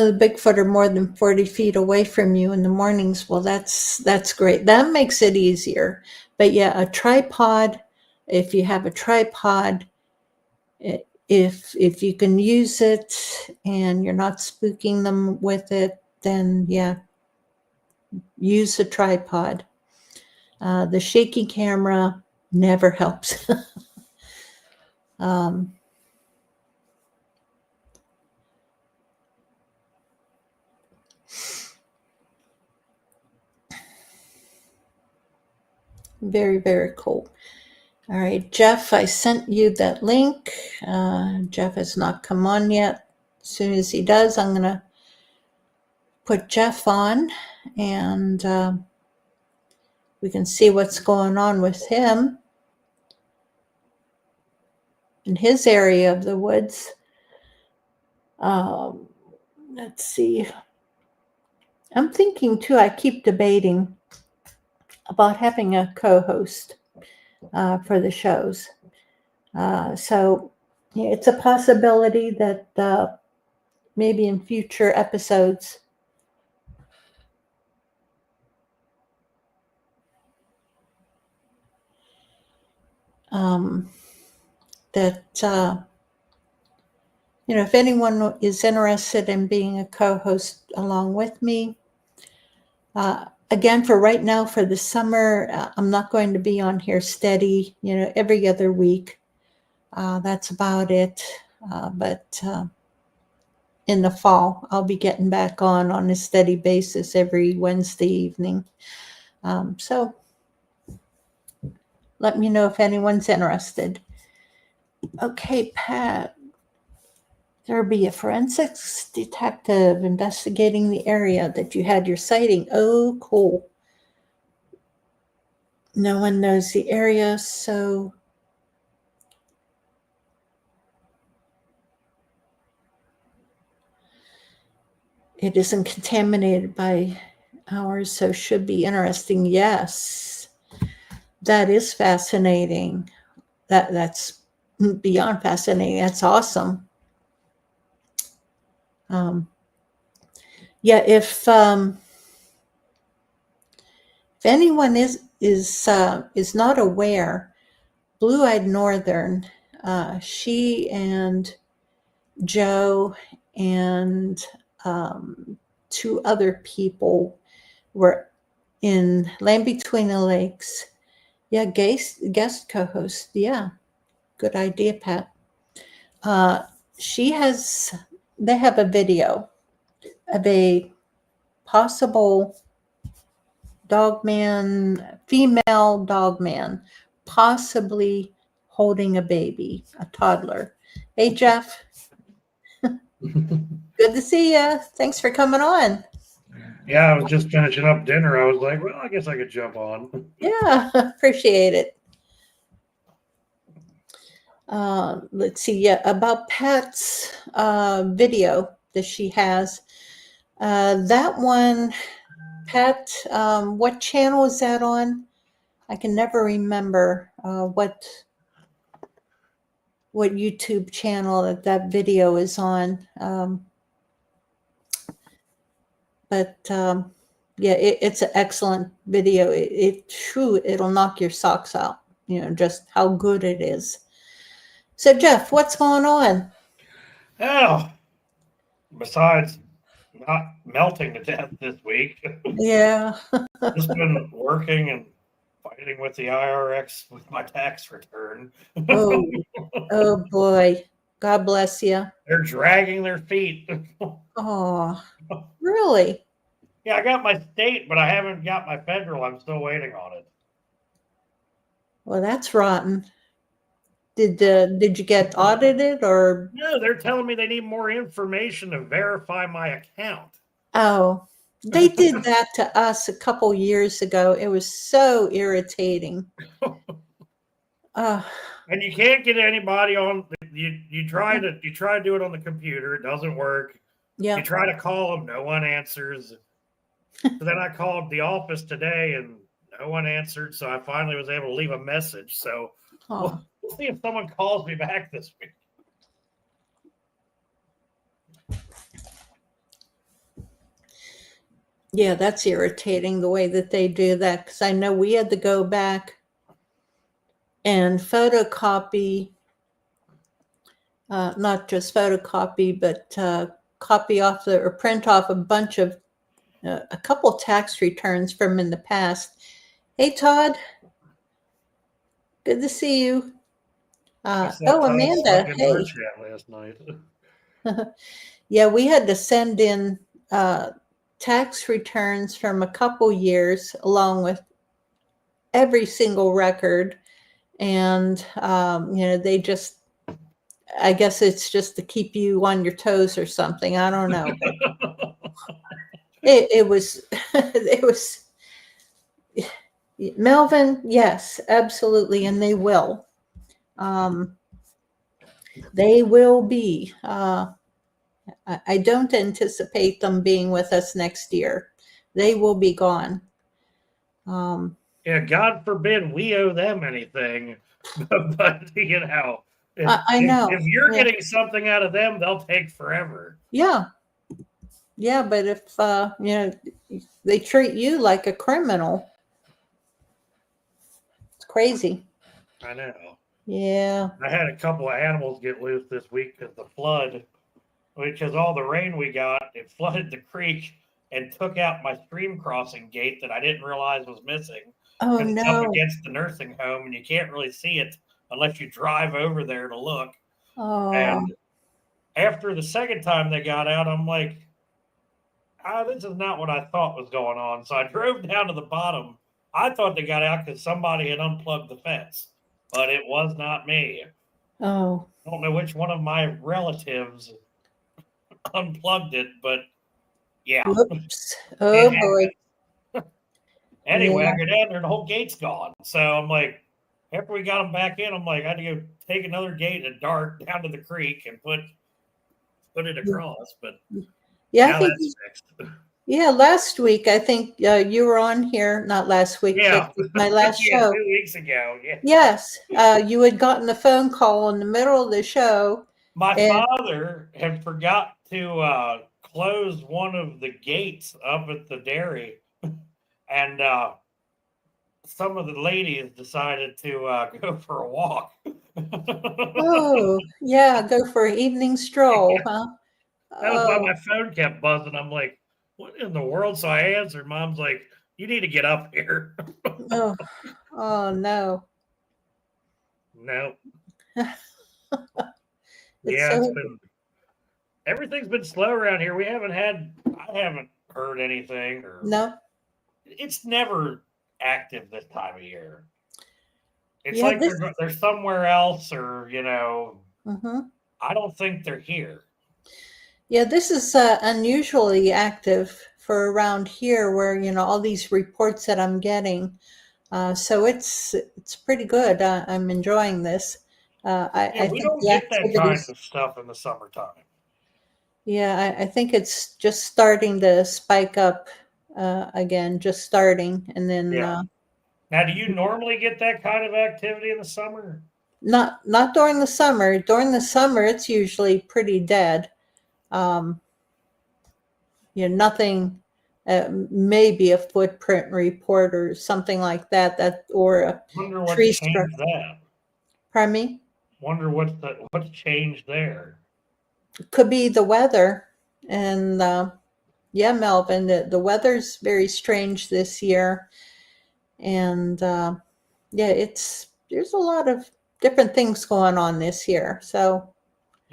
of the Bigfoot are more than 40 feet away from you in the mornings. Well, that's great. That makes it easier. But yeah, a tripod, if you have a tripod, if you can use it and you're not spooking them with it, then yeah, use a tripod. The shaky camera never helps. Very, very cool. All right, Jeff, I sent you that link. Jeff has not come on yet. As soon as he does, I'm going to put Jeff on, and we can see what's going on with him in his area of the woods. Let's see. I'm thinking, too, I keep debating about having a co-host for the shows. So yeah, it's a possibility that maybe in future episodes that if anyone is interested in being a co-host along with me, again, for right now, for the summer, I'm not going to be on here steady, every other week. That's about it. But in the fall, I'll be getting back on a steady basis every Wednesday evening. So let me know if anyone's interested. Okay, Pat. There will be a forensics detective investigating the area that you had your sighting. Oh, cool. No one knows the area, so it isn't contaminated by ours, so should be interesting. Yes, that is fascinating. That's beyond fascinating. That's awesome. Yeah, if anyone is not aware, Blue-Eyed Northern, she and Joe and two other people were in Land Between the Lakes. Yeah, guest co-host. Yeah, good idea, Pat. They have a video of a possible female dog man, possibly holding a baby, a toddler. Hey, Jeff. Good to see you. Thanks for coming on. Yeah, I was just finishing up dinner. I was like, well, I guess I could jump on. Yeah, appreciate it. Let's see. Yeah, about Pat's video that she has. That one, Pat, what channel is that on? I can never remember what YouTube channel that video is on. But yeah, it's an excellent video. It'll knock your socks out, just how good it is. So, Jeff, what's going on? Oh, besides not melting to death this week, Yeah. just been working and fighting with the IRS with my tax return. Oh boy. God bless you. They're dragging their feet. Oh, really? Yeah, I got my state, but I haven't got my federal. I'm still waiting on it. Well, that's rotten. Did you get audited or? No, they're telling me they need more information to verify my account. Oh, they did that to us a couple years ago. It was so irritating. And you can't get anybody on. You try to do it on the computer. It doesn't work. Yeah. You try to call them. No one answers. So then I called the office today, and no one answered. So I finally was able to leave a message. So we'll see if someone calls me back this week. Yeah, that's irritating the way that they do that, because I know we had to go back and photocopy, not just photocopy, but copy off or print off a bunch of a couple tax returns from in the past. Hey, Todd. Good to see you. Amanda. Hey. Last night. Yeah, we had to send in tax returns from a couple years along with every single record. And, they just, I guess it's just to keep you on your toes or something. I don't know. It was, it was, Melvin, yes, absolutely. And they will. They will be. I don't anticipate them being with us next year. They will be gone. Yeah, God forbid we owe them anything. But I know. If you're getting something out of them, they'll take forever. Yeah. Yeah, but if they treat you like a criminal, it's crazy. I know. Yeah. I had a couple of animals get loose this week because the flood, because all the rain we got, it flooded the creek and took out my stream crossing gate that I didn't realize was missing. Oh It's up no. against the nursing home, and you can't really see it unless you drive over there to look. Oh. And after the second time they got out, I'm like, this is not what I thought was going on. So I drove down to the bottom. I thought they got out because somebody had unplugged the fence, but it was not me. Oh. I don't know which one of my relatives unplugged it, but yeah. Whoops. Oh boy. Anyway, I go down there and the whole gate's gone. So I'm like, after we got them back in, I'm like, I had to go take another gate at dark down to the creek and put it across. But yeah, now that's fixed. Yeah, last week I think you were on here. Not last week, yeah, but my last show. 2 weeks ago. Yeah. Yes, you had gotten a phone call in the middle of the show. My father had forgot to close one of the gates up at the dairy, and some of the ladies decided to go for a walk. Oh, yeah, go for an evening stroll, huh? That was why my phone kept buzzing. I'm like, what in the world? So I answered. Mom's like, you need to get up here. Oh no. No. Yeah, everything's been slow around here. I haven't heard anything. No. It's never active this time of year. It's Yeah, like they're somewhere else, or I don't think they're here. Yeah, this is unusually active for around here, where all these reports that I'm getting. So it's pretty good. I'm enjoying this. I we think don't the get that kind activities. of stuff in the summertime. Yeah, I think it's just starting to spike up again, just starting, and then. Yeah. Now, do you normally get that kind of activity in the summer? Not during the summer. During the summer, it's usually pretty dead. Nothing. Maybe a footprint report or something like that. Or a wonder what tree changed that. Pardon me? Wonder what's changed there. Could be the weather, and yeah, Melvin, the weather's very strange this year, and yeah, there's a lot of different things going on this year. So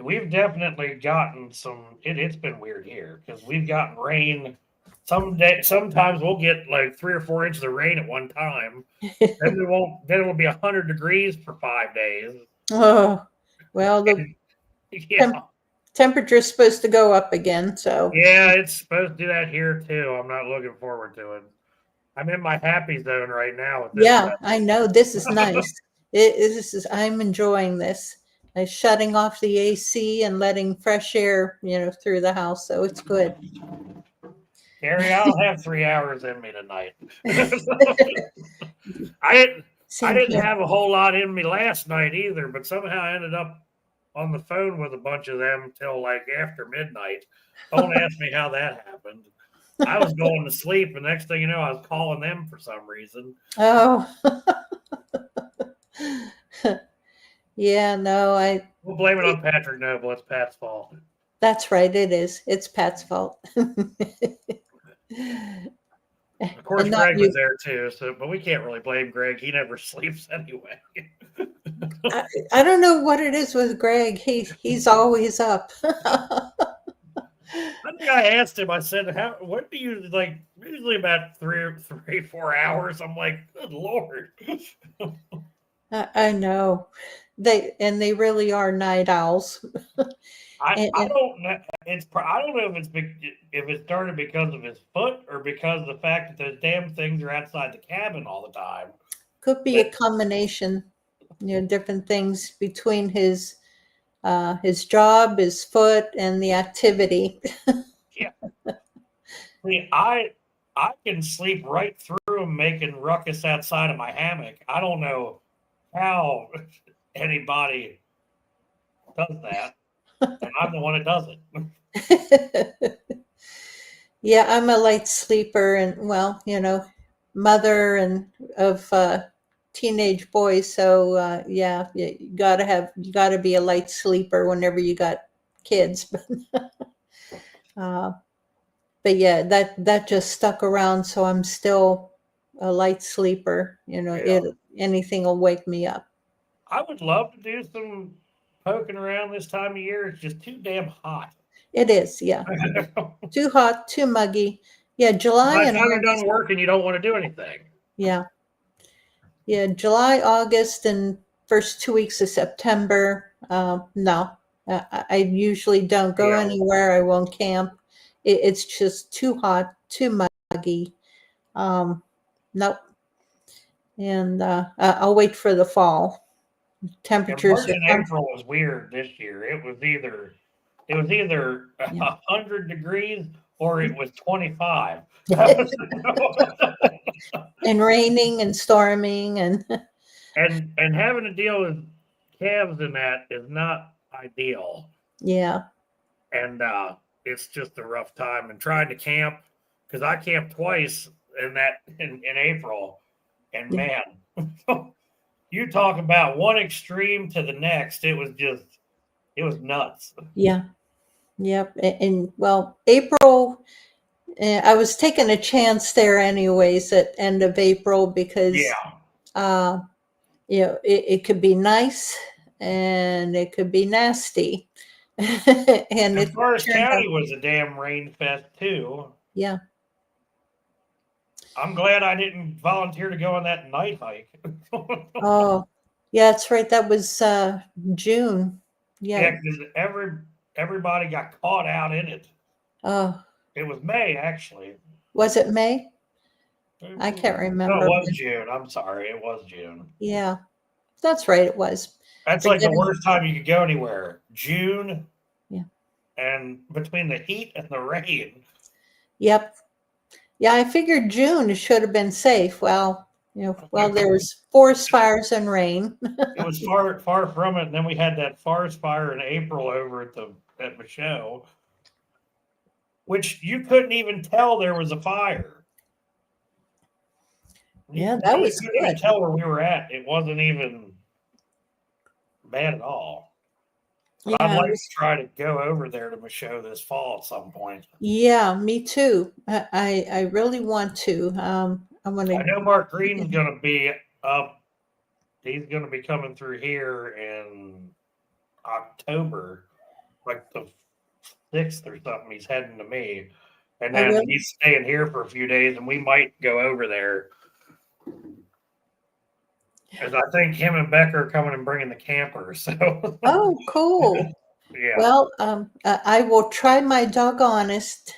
we've definitely gotten some. It's been weird here because we've gotten rain Sometimes we'll get like 3 or 4 inches of rain at one time. Then we won't. Then it will be 100 degrees for 5 days. Oh, well, the Yeah, temperature's supposed to go up again, so yeah, it's supposed to do that here too. I'm not looking forward to it. I'm in my happy zone right now with this yeah, weather. I know this is nice. This is I'm enjoying this. I'm shutting off the AC and letting fresh air, through the house, so it's good. Gary, I don't have 3 hours in me tonight. I Same didn't here. have a whole lot in me last night either, but somehow I ended up on the phone with a bunch of them till like after midnight. Don't ask me how that happened. I was going to sleep, and next thing you know, I was calling them for some reason. Oh, yeah, no, We'll blame it on Patrick Noble. It's Pat's fault. that's right. It is. It's Pat's fault. Of course, And not Greg was you. there too, but we can't really blame Greg. He never sleeps anyway. I don't know what it is with Greg. He's always up. I think I asked him. I said, "How? What do you like? Usually about 4 hours." I'm like, "Good lord!" I know. They really are night owls. I And don't know. I don't know if it started because of his foot or because of the fact that those damn things are outside the cabin all the time. could be But a combination, different things between his job, his foot, and the activity. yeah, I can sleep right through them making ruckus outside of my hammock. I don't know how anybody does that, and I'm the one that does it. Yeah, I'm a light sleeper, and well, mother and of teenage boys. So yeah, you gotta be a light sleeper whenever you got kids. uh, but yeah, that just stuck around. So I'm still a light sleeper. Yeah, Anything will wake me up. I would love to do some poking around this time of year. It's just too damn hot. It is, yeah, too hot, too muggy. Yeah, July By the and time you're done August. working, you don't want to do anything. Yeah, yeah, July, August, and first 2 weeks of September. No, I usually don't go Yeah, anywhere. I won't camp. It's just too hot, too muggy. Um, nope. And I'll wait for the fall. and Temperatures March are and April was weird this year. It was either yeah. 100 degrees or it was 25. And raining and storming and and having to deal with calves in that is not ideal. yeah, And it's just a rough time. And trying to camp because I camped twice in April, and yeah, man, you talk about one extreme to the next. It was nuts. yeah, yep. And well, April. I was taking a chance there anyways at end of April because Yeah. uh, it could be nice and it could be nasty. And And it Forest turned out, County was a damn rain fest too. yeah. I'm glad I didn't volunteer to go on that night hike. Oh, yeah, that's right. That was June. Yeah, Yeah. because everybody got caught out in it. Oh, It was May actually. was it May? I can't No, it remember. was June. I'm sorry, it was June. Yeah, that's right. It was. That's like the Forgetting. worst time you could go anywhere. June Yeah. and between the heat and the rain. Yep. Yeah, I figured June should have been safe. Well, there was forest fires and rain. It was far from it. And then we had that forest fire in April over at Michelle, which you couldn't even tell there was a fire. Yeah, You that was couldn't even good. tell where we were at. It wasn't even bad at all. But I'd Yeah, like to try to go over there to Michelle this fall at some point. yeah, me too. I really want to. I want I to. know Mark Green's going to be up. He's going to be coming through here in October, like the 6th or something. He's heading to me. And Oh, then really? he's staying here for a few days, and we might go over there. Because I think him and Becker are coming and bringing the camper. So, Oh, cool. yeah. Well, I will try my doggonest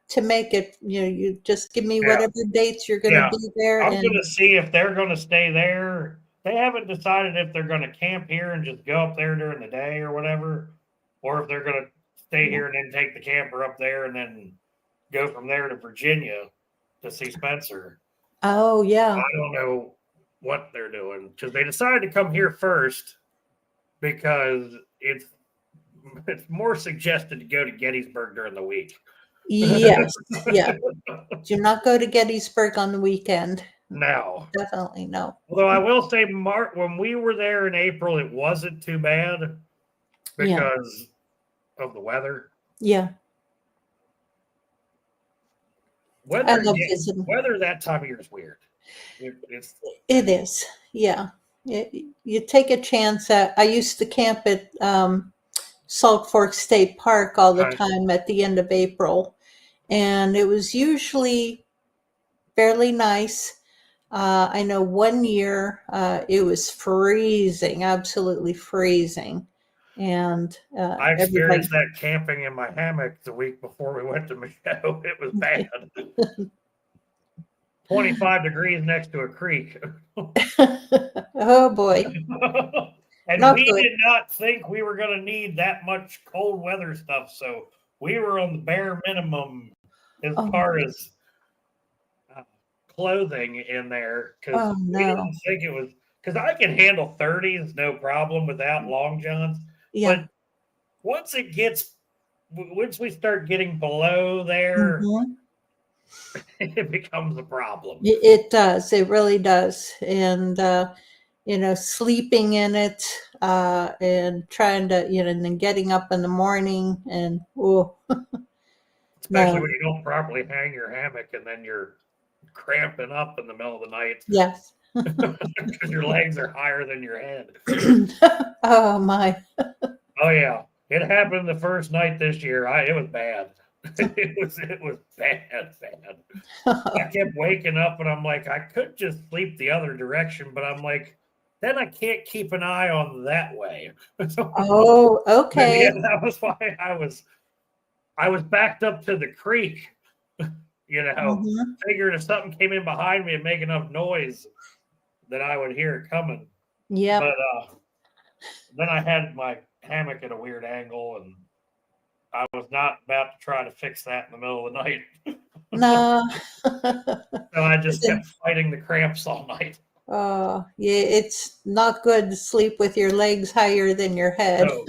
to make it. You just give me Yeah. whatever dates you're going to Yeah. be there, I'm going and to see if they're going to stay there. They haven't decided if they're going to camp here and just go up there during the day or whatever, or if they're going to stay here and then take the camper up there and then go from there to Virginia to see Spencer. oh yeah, I don't know what they're doing because they decided to come here first because it's more suggested to go to Gettysburg during the week. yes, yeah. Do not go to Gettysburg on the weekend. Now, Definitely no. although I will say, Mark, when we were there in April, it wasn't too bad Yeah, because of the weather. yeah. I love visiting. Weather that time of year is weird. It is, yeah. You take a chance at. I used to camp at Salt Fork State Park all the time at the end of April, and it was usually fairly nice. I know one year it was freezing, absolutely freezing, and I everybody. experienced that camping in my hammock the week before we went to Michelle. It was bad. 25 degrees next to a creek. Oh boy, And not we good. did not think we were going to need that much cold weather stuff. So we were on the bare minimum as Oh, far as clothing in there because oh we no, didn't think it was because I can handle 30s no problem without long johns. yeah. But once we start getting below there, Mhm. it becomes a problem. It does. It really does. And sleeping in it and trying to, and then getting up in the morning and oh Especially no, when you don't properly hang your hammock and then you're cramping up in the middle of the night yes. because your legs are higher than your head. Oh my. Oh yeah, it happened the first night this year. It was bad. It was bad. I kept waking up and I'm like, I could just sleep the other direction, but I'm like, then I can't keep an eye on that way. So, Oh, yeah, okay. that was why I was backed up to the creek. Mhm. Figured if something came in behind me and make enough noise that I would hear it coming. Yep. But then I had my hammock at a weird angle, and I was not about to try to fix that in the middle of the night. No. So I just kept fighting the cramps all night. Oh, yeah, it's not good to sleep with your legs higher than your head. So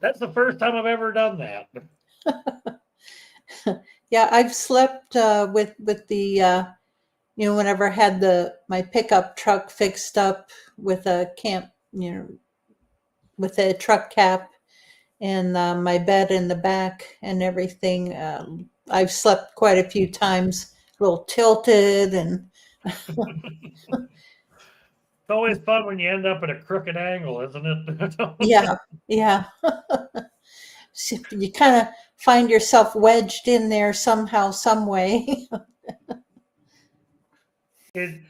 that's the first time I've ever done that. Yeah, I've slept with the whenever I had my pickup truck fixed up with a camp, with a truck cap and my bed in the back and everything. I've slept quite a few times, a little tilted and It's always fun when you end up at a crooked angle, isn't it? yeah, yeah. So you kind of find yourself wedged in there somehow, some way. It's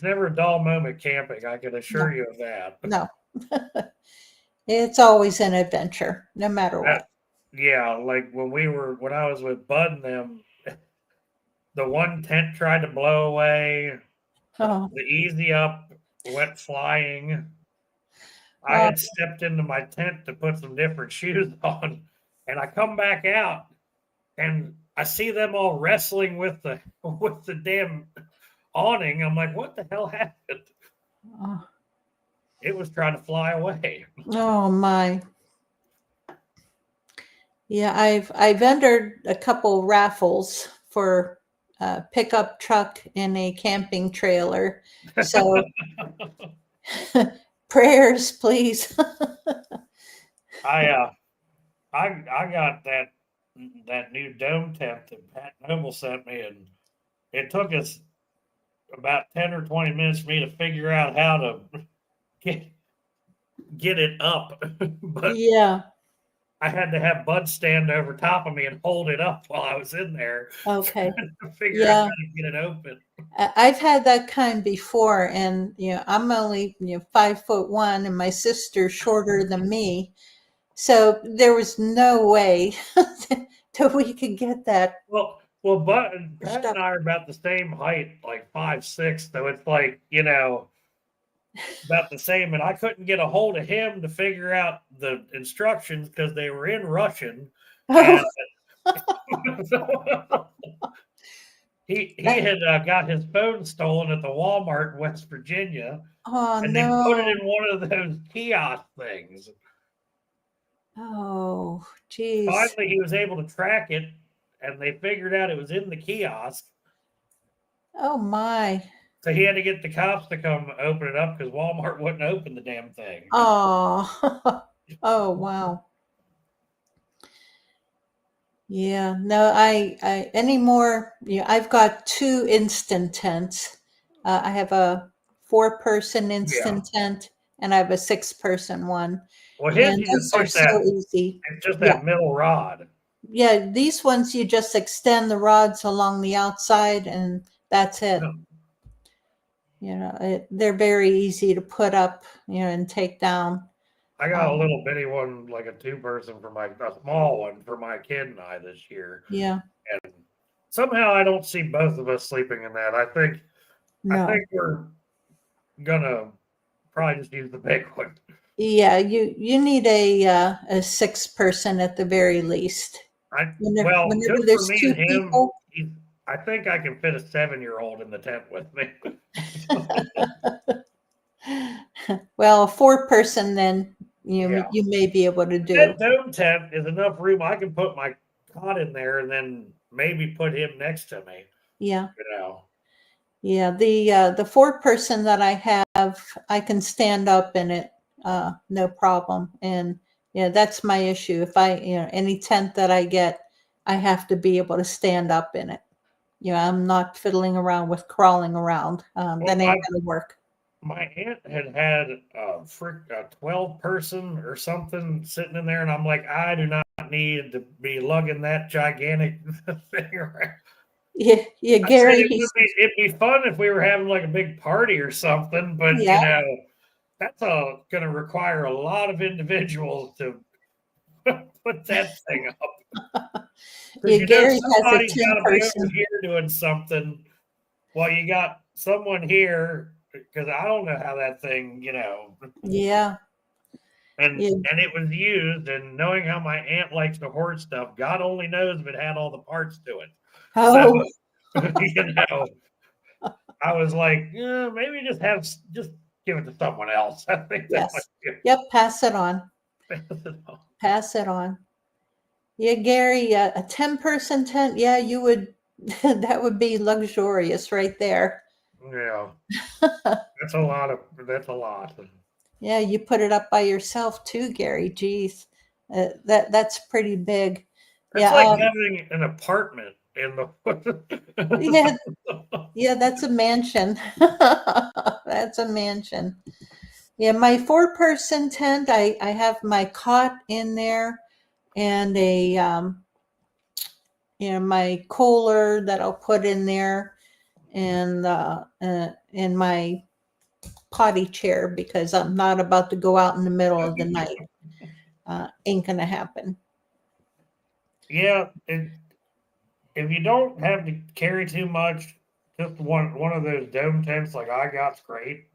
never a dull moment camping. I can assure No, you of that. no. It's always an adventure, no matter what. Yeah, like when I was with Bud and them, the one tent tried to blow away. Oh, The easy up went flying. I oh, had stepped into my tent to put some different shoes on, and I come back out and I see them all wrestling with the damn awning. I'm like, what the hell happened? oh, It was trying to fly away. oh my. Yeah, I've entered a couple raffles for a pickup truck and a camping trailer. So prayers, please. I got that new dome tent that Pat Noble sent me, and it took us about 10 or 20 minutes for me to figure out how to get it up. But Yeah. I had to have Bud stand over top of me and hold it up while I was in there Okay. to figure out Yeah. how to get it open. I've had that kind before, and I'm only 5'1", and my sister's shorter than me, so there was no way that we could get that Well, Bud, pushed Pat and up. I are about the same height, like 5'6", so it's like, about the same. And I couldn't get a hold of him to figure out the instructions because they were in Russian. And Oh, he had got his phone stolen at the Walmart in West Virginia, oh and they put it no. in one of those kiosk things. Oh, geez. Finally, he was able to track it, and they figured out it was in the kiosk. Oh my. So he had to get the cops to come open it up because Walmart wouldn't open the damn thing. Oh. Oh wow. Yeah, no, I anymore, I've got two instant tents. I have a 4-person Yeah. instant tent, and I have a 6-person one. Well, his And you just those are put so that. easy. It's just Yeah. that middle rod. Yeah, these ones you just extend the rods along the outside and that's it. They're very easy to put up, and take down. I got a Um, little bitty one, like a 2-person a small one for my kid and I this year. yeah, And somehow I don't see both of us sleeping in that. I no. think we're gonna probably just use the big one. Yeah, you need a 6-person at the very least. Whenever Good for there's me two and him. people, I think I can fit a 7-year-old in the tent with me. well, a 4-person, then Yeah. you may be able to do. That dome tent is enough room. I can put my cot in there and then maybe put him next to me. Yeah, You know. yeah. The 4-person that I have, I can stand up in it, no problem. And that's my issue. If any tent that I get, I have to be able to stand up in it. I'm not fiddling around with crawling around. Well, That ain't gonna work. my aunt had a 12-person or something sitting in there, and I'm like, I do not need to be lugging that gigantic thing around. Yeah, I said Gary, he's it'd be fun if we were having like a big party or something, but yeah, that's gonna require a lot of individuals to put that thing up. yeah, Because Gary has a somebody's got to be over 10-person. here doing something while you got someone here. Because I don't know how that thing, Yeah, and yeah. it was used. And knowing how my aunt likes to hoard stuff, God only knows if it had all the parts to it. So Oh, I was like, yeah, maybe just give it to someone else. I think that might yes. be Yep, pass it on. it. Pass it on. Yeah, Gary, a 10-person tent, yeah, you would that would be luxurious right there. Yeah, that's a lot. Yeah, you put it up by yourself too, Gary. Geez. That's pretty big. That's Yeah, like having an apartment in yeah, the. yeah, that's a mansion. That's a mansion. Yeah, my 4-person tent, I have my cot in there and my cooler that I'll put in there and my potty chair because I'm not about to go out in the middle of the night. Ain't gonna happen. Yeah, if you don't have to carry too much, just one of those dome tents like I got's great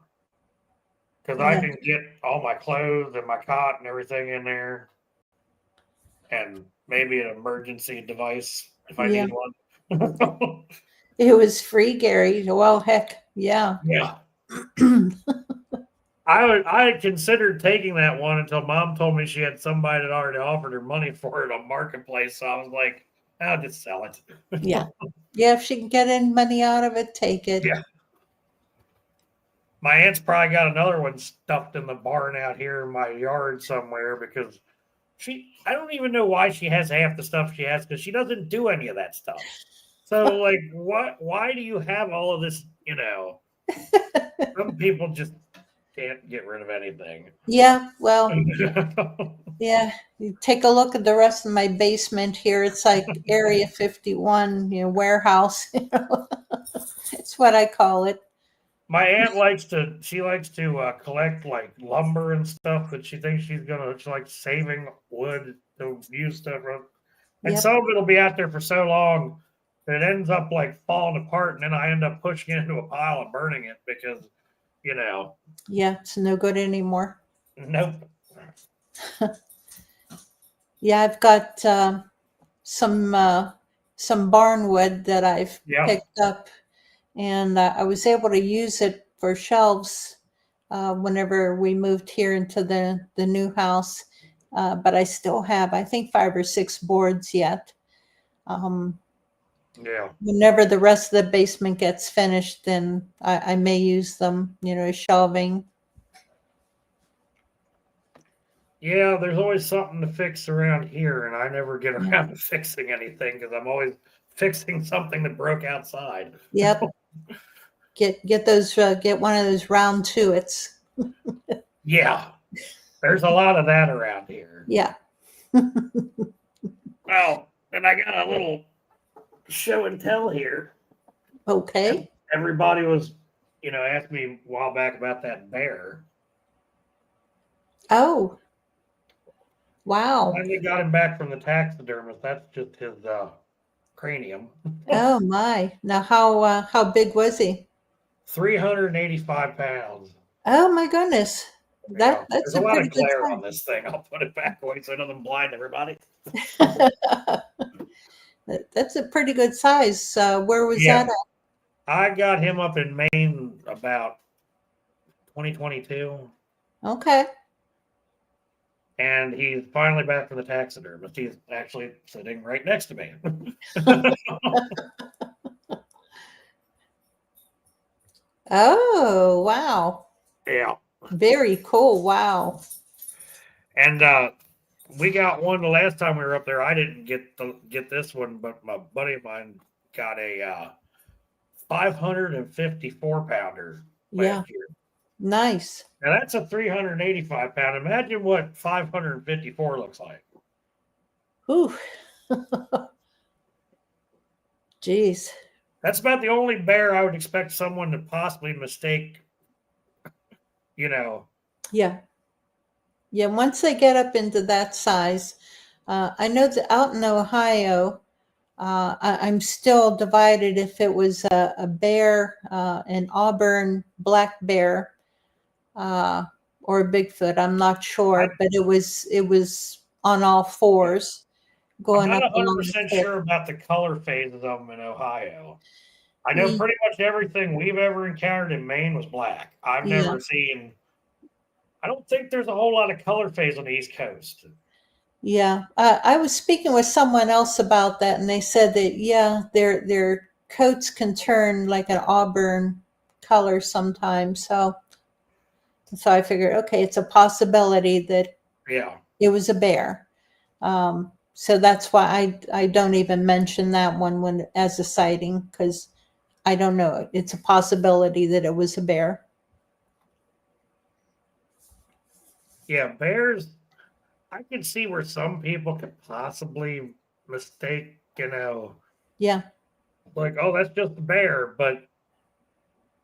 because I Yeah, can get all my clothes and my cot and everything in there, and maybe an emergency device if I yeah. need one. It was free, Gary. Well, heck, yeah. Yeah. I had considered taking that one until Mom told me she had somebody that already offered her money for it on Marketplace. So I was like, I'll just sell it. Yeah. Yeah, if she can get any money out of it, take it. Yeah. My aunt's probably got another one stuffed in the barn out here in my yard somewhere because I don't even know why she has half the stuff she has because she doesn't do any of that stuff. So, like, why do you have all of this? Some people just can't get rid of anything. Yeah, well, yeah. You take a look at the rest of my basement here. It's like Area 51, warehouse. It's what I call it. My aunt likes to collect like lumber and stuff that she thinks she likes saving wood to use stuff. And Yep. some of it'll be out there for so long that it ends up like falling apart, and then I end up pushing it into a pile and burning it because, Yeah, it's no good anymore. nope. Yeah, I've got some barnwood that I've Yeah. picked up, and I was able to use it for shelves whenever we moved here into the new house. But I still have, I think, 5 or 6 boards yet. Yeah. Whenever the rest of the basement gets finished, then I may use them, as shelving. Yeah, there's always something to fix around here, and I never get around to fixing anything because I'm always fixing something that broke outside. Yep. Get those. Get one of those round tuits. Yeah, there's a lot of that around here. Yeah. Well, and I got a little show and tell here. Okay. Everybody was, asked me a while back about that bear. Oh. Wow. Finally got him back from the taxidermist. That's just his cranium. Oh my. Now how big was he? 385 pounds. Oh my goodness. That's There's a a lot pretty of good glare size. on this thing. I'll put it back away so it doesn't blind everybody. That's a pretty good size. Where was Yeah. that at? I got him up in Maine about 2022. Okay. And he's finally back from the taxidermist. He's actually sitting right next to me. Oh, wow. Yeah. Very cool. Wow. And we got one the last time we were up there. I didn't get this one, but my buddy of mine got a 554 pounder last year. Nice. Now that's a 385 pound. Imagine what 554 looks like. Ooh. Jeez. That's about the only bear I would expect someone to possibly mistake, Yeah. Yeah. Once they get up into that size, I know that out in Ohio, I'm still divided if it was a bear, an auburn black bear, or a Bigfoot. I'm not sure, but it was on all fours going I'm up not along 100% the sure about the color phases of them in Ohio. I know pretty much everything we've ever encountered in Maine was black. I've never seen. I don't think there's a whole lot of color phase on the East Coast. Yeah, I was speaking with someone else about that, and they said that their coats can turn like an auburn color sometimes. So I figured, okay, it's a possibility that it was a bear. So that's why I don't even mention that one when as a sighting, because I don't know. It's a possibility that it was a bear. Yeah, bears. I can see where some people could possibly mistake, Yeah. like, oh, that's just a bear, but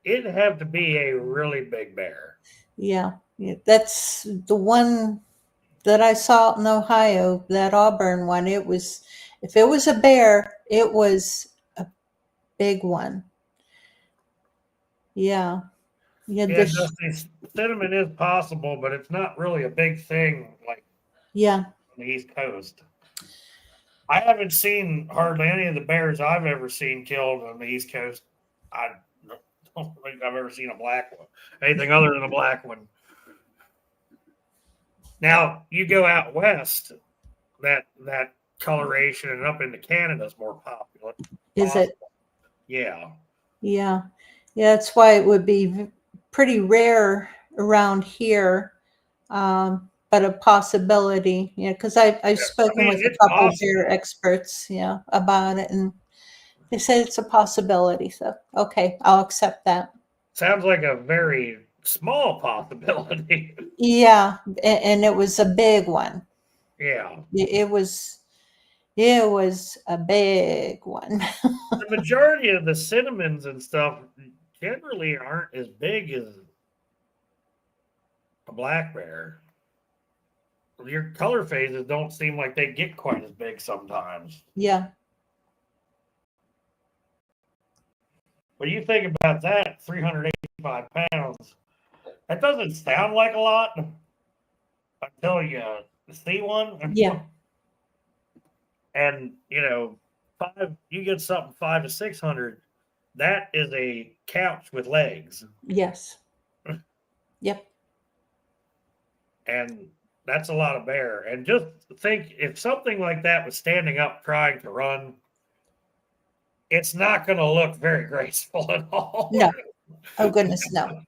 it'd have to be a really big bear. Yeah. That's the one that I saw in Ohio, that auburn one. If it was a bear, it was a big one. Yeah. Yeah, Dusty, cinnamon is possible, but it's not really a big thing like on the East Coast. I haven't seen hardly any of the bears I've ever seen killed on the East Coast. I don't think I've ever seen a black one, anything other than a black one. Now, you go out west, that coloration, and up into Canada is more popular. Is it? Yeah. Yeah. Yeah, that's why it would be pretty rare around here, but a possibility, because I've spoken with a couple bear experts, about it, and they said it's a possibility. So, okay, I'll accept that. Sounds like a very small possibility. Yeah, and it was a big one. Yeah. It was a big one. The majority of the cinnamons and stuff generally aren't as big as a black bear. Your color phases don't seem like they get quite as big sometimes. Yeah. But you think about that, 385 pounds, that doesn't sound like a lot until you see one. Yeah. And, you get something 500 to 600, that is a couch with legs. Yes. Yep. And that's a lot of bear. And just think if something like that was standing up trying to run, it's not going to look very graceful at all. No. Oh goodness, no.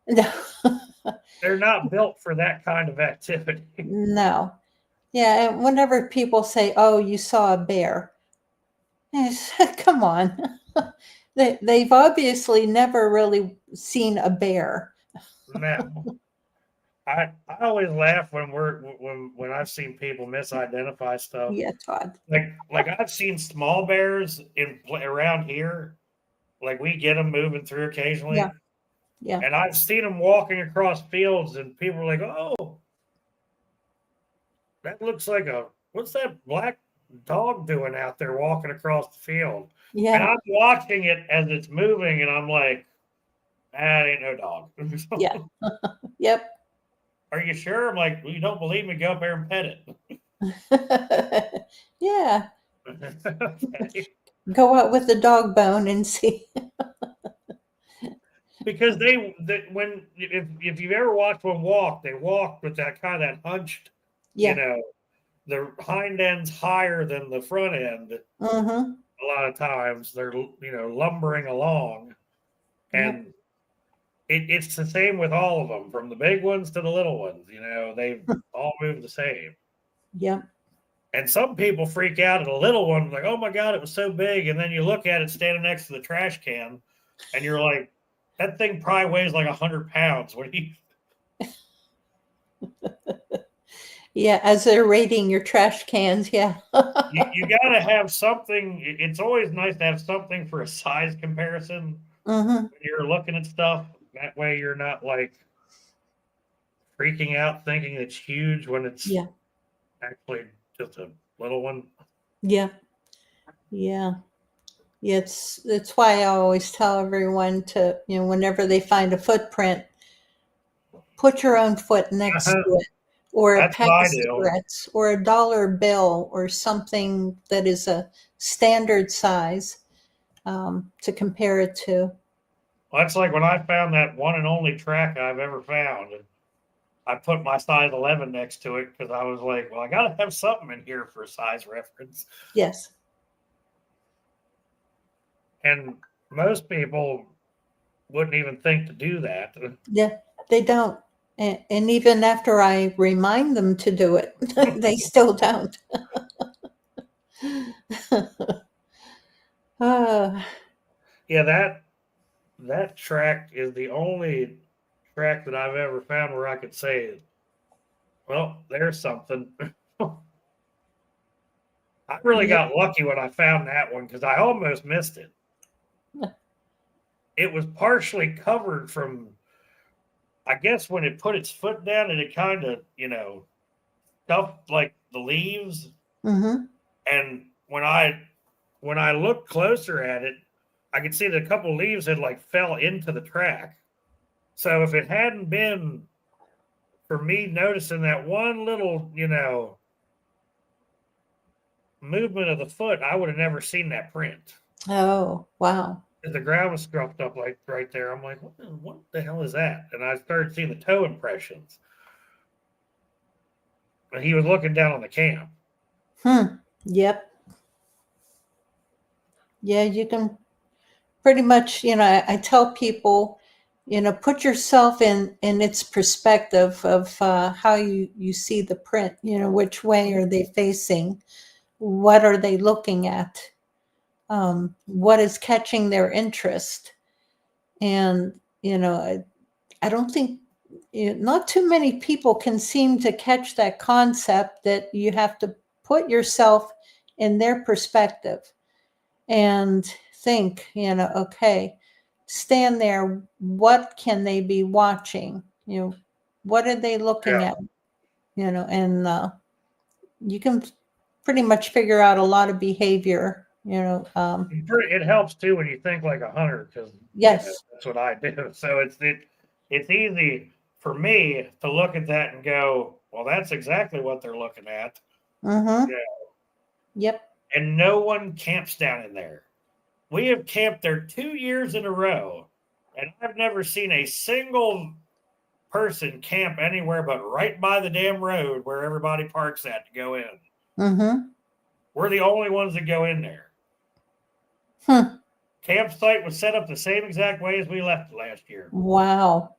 No. They're not built for that kind of activity. No. Yeah, and whenever people say, "Oh, you saw a bear," come on. They've obviously never really seen a bear. No. I always laugh when I've seen people misidentify stuff. Yeah, Todd. Like I've seen small bears around here. Like we get them moving through occasionally. Yeah. Yeah. And I've seen them walking across fields, and people are like, "Oh, that looks like what's that black dog doing out there walking across the field?" And Yeah. I'm watching it as it's moving, and I'm like, "That ain't no dog." Yeah. Yep. Are you sure? I'm like, well, you don't believe me? Go up there and pet Yeah. it. Okay. Go out with the dog bone and see. Because if you've ever watched one walk, they walk with that kind of that hunched, Yeah. the hind end's higher than the front end. Mm-hmm. A lot of times they're lumbering along, Yep. and it's the same with all of them, from the big ones to the little ones. They all move the same. Yep. And some people freak out at a little one, like, "Oh my God, it was so big!" And then you look at it standing next to the trash can, and you're like, "That thing probably weighs like 100 pounds." What do you? Yeah, as they're rating your trash cans, yeah. You got to have something. It's always nice to have something for a size comparison Mm-hmm. when you're looking at stuff. That way, you're not like freaking out thinking it's huge when it's Yeah. actually just a little one. Yeah. Yeah. Yeah, it's why I always tell everyone to, whenever they find a footprint, put your own foot next to it, or a That's pack what I of do. cigarettes, or a dollar bill, or something that is a standard size to compare it to. Well, that's like when I found that one and only track I've ever found. I put my size 11 next to it because I was like, well, I got to have something in here for size reference. Yes. And most people wouldn't even think to do that. Yeah, they don't. And even after I remind them to do it, they still don't. Yeah, that track is the only track that I've ever found where I could say, well, there's something. I really got lucky when I found that one because I almost missed it. It was partially covered from, I guess, when it put its foot down and it kind of, stuffed like the leaves. Mm-hmm. And when I looked closer at it, I could see that a couple of leaves had like fell into the track. So if it hadn't been for me noticing that one little, movement of the foot, I would have never seen that print. Oh, wow. If the ground was scruffed up like right there, I'm like, what the hell is that? And I started seeing the toe impressions. And he was looking down on the camp. Yep. Yeah, you can pretty much, I tell people, put yourself in its perspective of how you see the print, which way are they facing? What are they looking at? What is catching their interest? And, I don't think not too many people can seem to catch that concept that you have to put yourself in their perspective and think, okay, stand there. What can they be watching? What are they looking Yeah. at? And you can pretty much figure out a lot of behavior, It helps too when you think like a hunter, because yes. that's what I do. So it's easy for me to look at that and go, well, that's exactly what they're looking at. Mm-hmm. Yeah. Yep. And no one camps down in there. We have camped there 2 years in a row, and I've never seen a single person camp anywhere but right by the damn road where everybody parks at to go in. Mm-hmm. We're the only ones that go in there. Campsite was set up the same exact way as we left it last year. Wow.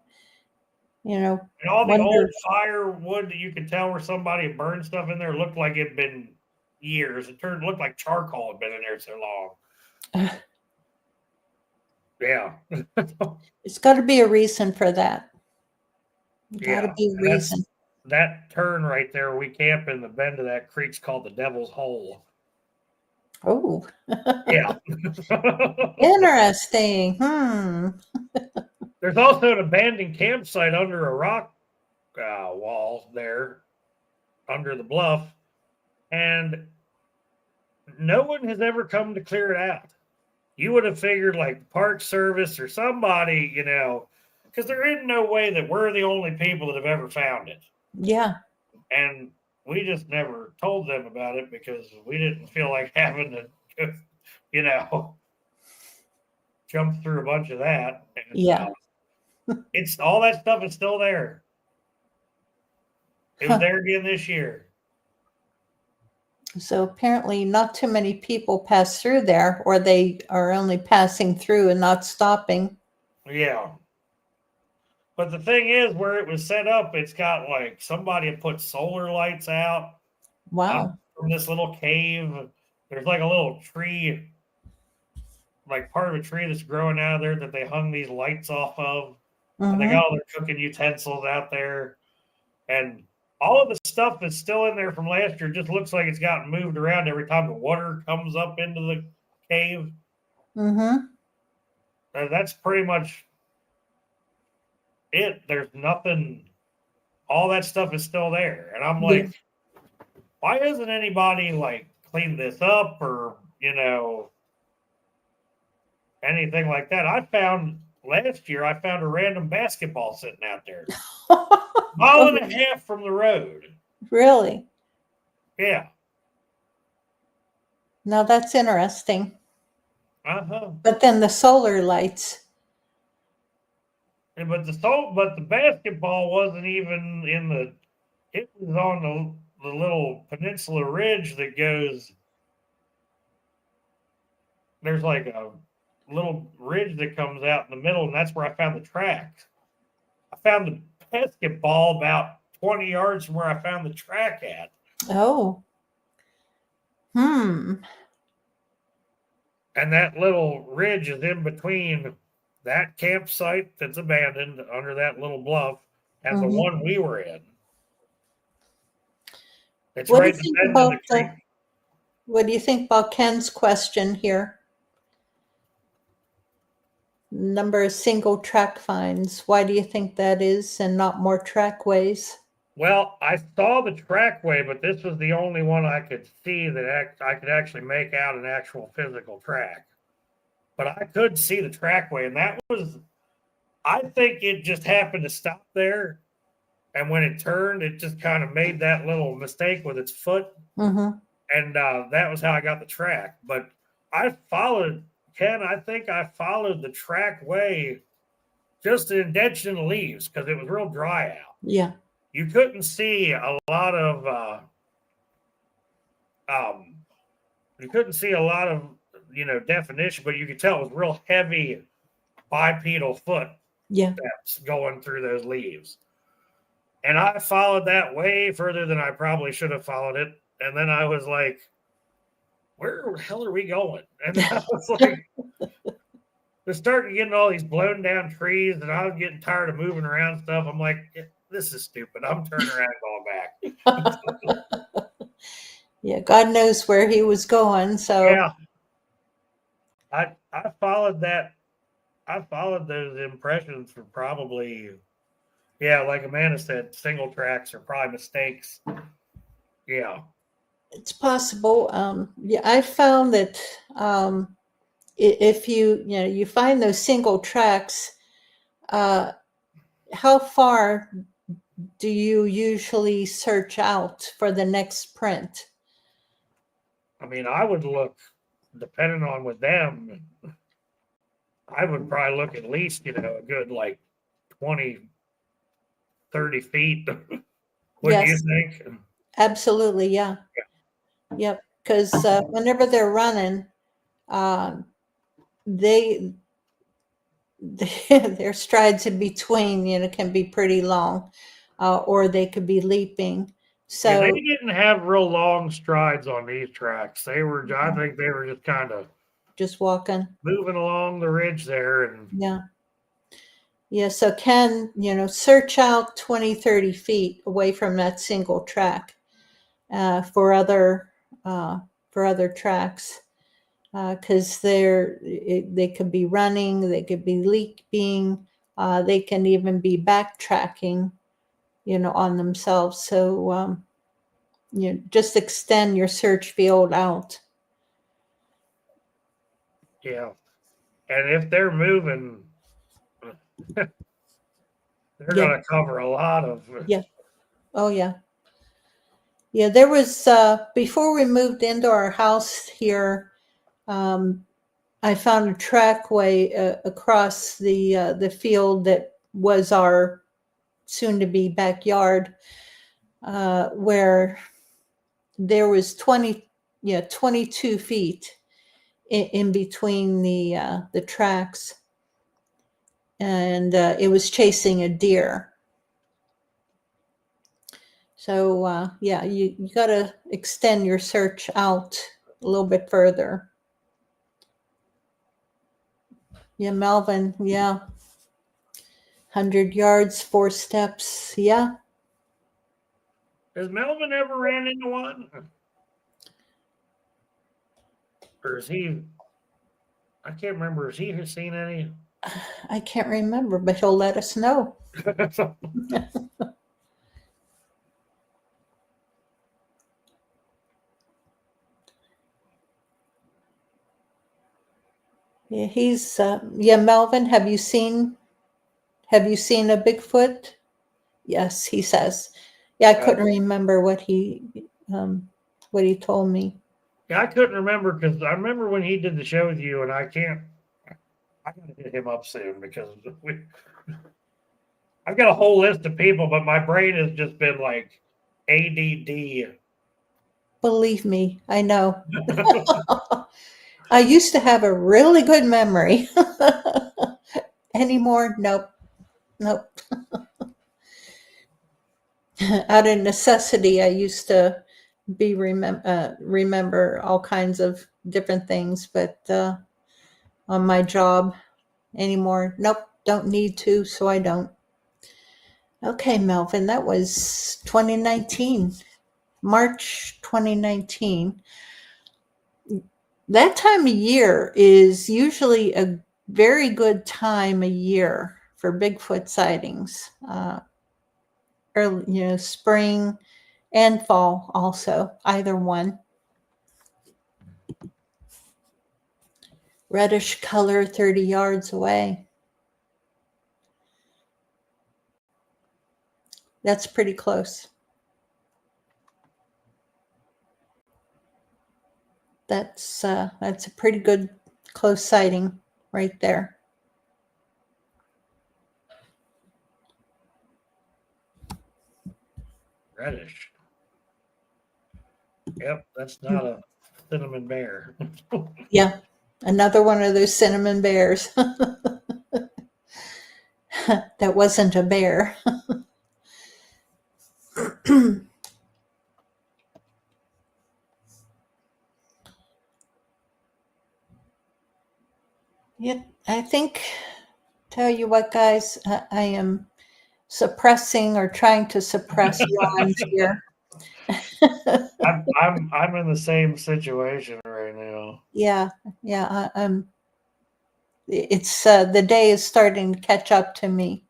And all the Wonder. old firewood that you could tell where somebody had burned stuff in there looked like it'd been years. It looked like charcoal had been in there so long. Yeah. It's got to be a reason for that. Yeah. Got to be a reason. That turn right there, we camp in the bend of that creek's called the Devil's Hole. Oh. Yeah. Interesting. There's also an abandoned campsite under a rock wall there, under the bluff, and no one has ever come to clear it out. You would have figured like the Park Service or somebody, because there isn't no way that we're the only people that have ever found it. Yeah. And we just never told them about it because we didn't feel like having to, jump through a bunch of that. And, Yeah. it's all that stuff is still there. It was there again this year. So apparently not too many people pass through there, or they are only passing through and not stopping. Yeah. But the thing is, where it was set up, it's got like somebody had put solar lights out. Wow. From this little cave. There's like a little tree, like part of a tree that's growing out of there that they hung these lights off of. And they got all their cooking utensils out there. And all of the stuff that's still in there from last year just looks like it's gotten moved around every time the water comes up into the cave. That's pretty much it. There's nothing. All that stuff is still there. And I'm like, why isn't anybody like clean this up or, anything like that? Last year, I found a random basketball sitting out there. Mile and a half from the road. Really? Yeah. Now that's interesting. Uh-huh. But then the solar lights. But the basketball wasn't even it was on the little peninsula ridge that goes, there's like a little ridge that comes out in the middle, and that's where I found the track. I found the basketball about 20 yards from where I found the track at. Oh. And that little ridge is in between that campsite that's abandoned under that little bluff and the one we were in. It's What right do at you the think end of about the creek. what do you think about Ken's question here? Number of single track finds. Why do you think that is and not more trackways? Well, I saw the trackway, but this was the only one I could see that I could actually make out an actual physical track. But I could see the trackway, and I think it just happened to stop there. And when it turned, it just kind of made that little mistake with its foot. And that was how I got the track. But I followed, Ken, I think I followed the trackway just an indention in the leaves because it was real dry out. Yeah. You couldn't see a lot of definition, but you could tell it was real heavy bipedal foot steps going through those leaves. And I followed that way further than I probably should have followed it. And then I was like, where the hell are we going? And I was like, was starting getting all these blown down trees, and I was getting tired of moving around stuff. I'm like, this is stupid. I'm turning around and going back. Yeah, God knows where he was going. So Yeah. I followed that. I followed those impressions for probably, yeah, like Amanda said, single tracks are probably mistakes. Yeah. it's possible. Yeah, I found that if you find those single tracks, how far do you usually search out for the next print? I mean, I would look, depending on with them, I would probably look at least, a good like 20, 30 feet. Wouldn't you Yes, think? absolutely. Yeah. Yep. Because whenever they're running, um, they their strides in between, can be pretty long, or they could be leaping. Yeah, they So didn't have real long strides on these tracks. I think they were just kind of just walking. moving along the ridge there. And Yeah. Yeah. So can, search out 20, 30 feet away from that single track uh, for other uh, for other tracks. Because they could be running, they could be leaping, they can even be backtracking, on themselves. So just extend your search field out. yeah, and if they're moving, they're Yeah, going to cover a lot of. yeah, oh yeah, yeah. There was before we moved into our house here. I found a trackway across the field that was our soon-to-be backyard, where there was 22 feet in between the tracks, and it was chasing a deer. So yeah, you got to extend your search out a little bit further. Yeah, Melvin. Yeah, 100 yards, 4 steps. Yeah. Has Melvin ever ran into one? Or is he? I can't remember. Has he seen any? I can't remember, but he'll let us know. Yeah, yeah, Melvin, have you seen a Bigfoot? Yes, he says. Yeah, I couldn't remember what he told me. Yeah, I couldn't remember because I remember when he did the show with you, and I can't. I gotta hit him up soon because I've got a whole list of people, but my brain has just been like ADD. Believe me, I know. I used to have a really good memory. Anymore? Nope. Nope. Out of necessity, I used to remember all kinds of different things, but on my job anymore, nope, don't need to, so I don't. Okay, Melvin, that was 2019, March 2019. That time of year is usually a very good time of year for Bigfoot sightings. Early, spring and fall also, either one. Reddish color 30 yards away. That's pretty close. That's a pretty good close sighting right there. Reddish. Yep, that's not a cinnamon bear. Yeah, another one of those cinnamon bears. That wasn't a bear. Yeah, I think, tell you what, guys, I am suppressing or trying to suppress yawns here. I'm in the same situation right now. Yeah, yeah, it's the day is starting to catch up to me.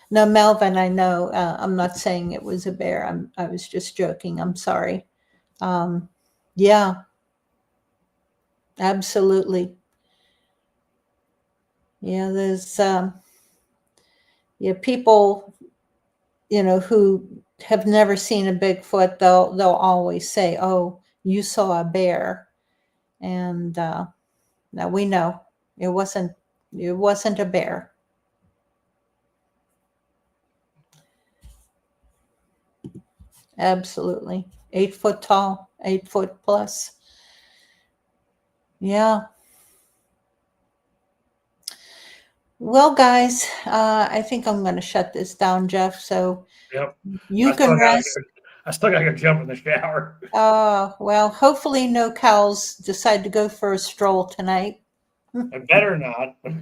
No, Melvin, I know, I'm not saying it was a bear. I was just joking. I'm sorry. Yeah, absolutely. Yeah, there's yeah, people, who have never seen a Bigfoot, they'll always say, "Oh, you saw a bear," and now we know it wasn't a bear. Absolutely, 8 foot tall, 8 foot plus. Yeah. Well, guys, I think I'm going to shut this down, Jeff. So Yep. you can rest. I still gotta go jump in the shower. Well, hopefully no cows decide to go for a stroll tonight. I better not. To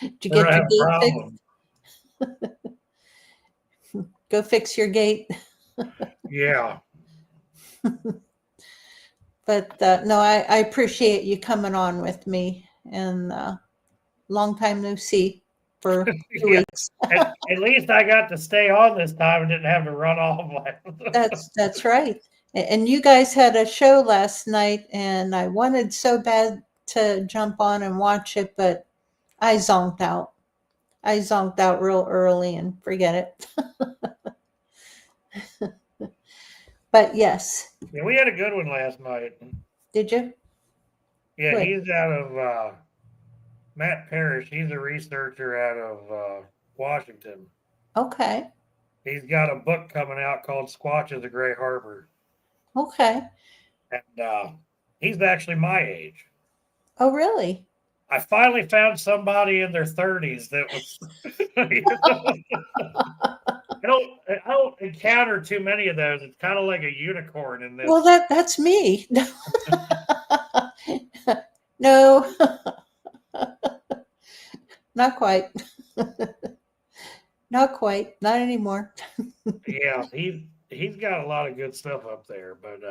We're get gonna your have a gate fixed. problem. Go fix your gate. Yeah. But no, I appreciate you coming on with me, and long time no see for 2 Yeah. weeks. At least I got to stay on this time and didn't have to run off. That's right. And you guys had a show last night, and I wanted so bad to jump on and watch it, but I zonked out. I zonked out real early and forget it. But yes, Yeah, we had a good one last night. did you? Yeah, Good. he's out of Matt Parrish. He's a researcher out of Washington. Okay. He's got a book coming out called Squatch of the Gray Harbor. Okay. And he's actually my age. Oh, really? I finally found somebody in their 30s that was. I don't encounter too many of those. It's kind of like a unicorn in Well, this. that's me. No, not quite. Not quite. Not anymore. Yeah, he's got a lot of good stuff up there, but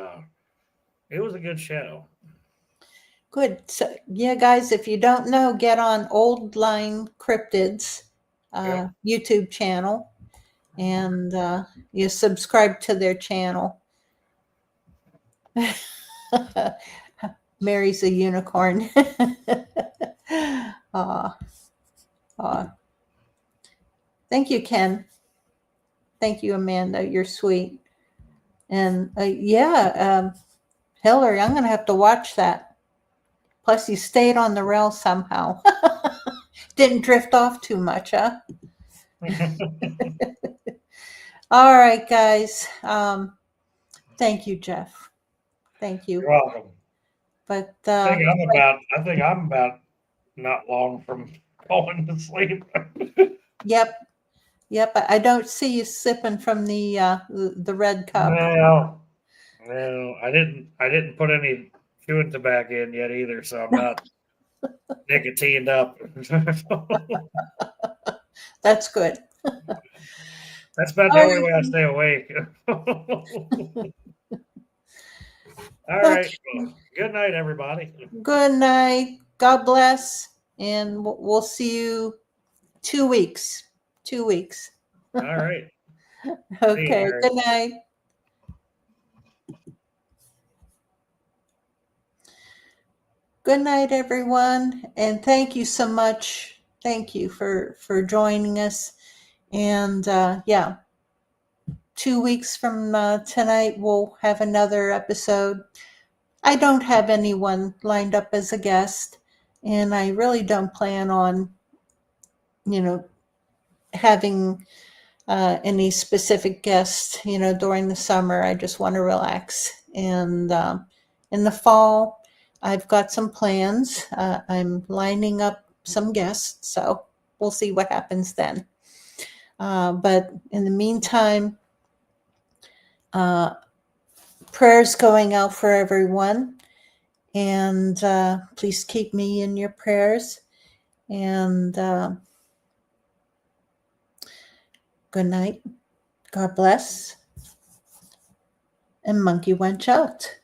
it was a good show. Good. So, yeah, guys, if you don't know, get on Old Line Cryptids Yep. YouTube channel, and you subscribe to their channel. Mary's a unicorn. Aw, aw. Thank you, Ken. Thank you, Amanda. You're sweet. And yeah, Hillary, I'm going to have to watch that. Plus, you stayed on the rail somehow. Didn't drift off too much, huh? All right, guys. Thank you, Jeff. Thank you. You're welcome. But I think I'm about not long from going to sleep. yep, I don't see you sipping from the red cup. No, no, I didn't put any chewing tobacco in yet either, so I'm not nicotined up. That's good. That's about the only way I stay awake. All right. Okay. Well, good night, everybody. Good night. God bless, and we'll see you 2 weeks. 2 weeks. All right. Okay. Mary. Good night. Good night, everyone, and thank you so much. Thank you for joining us. And yeah, 2 weeks from tonight, we'll have another episode. I don't have anyone lined up as a guest, and I really don't plan on, having any specific guests, during the summer. I just want to relax. And in the fall, I've got some plans. I'm lining up some guests, so we'll see what happens then. But in the meantime, prayers going out for everyone. And please keep me in your prayers. And good night. God bless. And Monkey Wench out.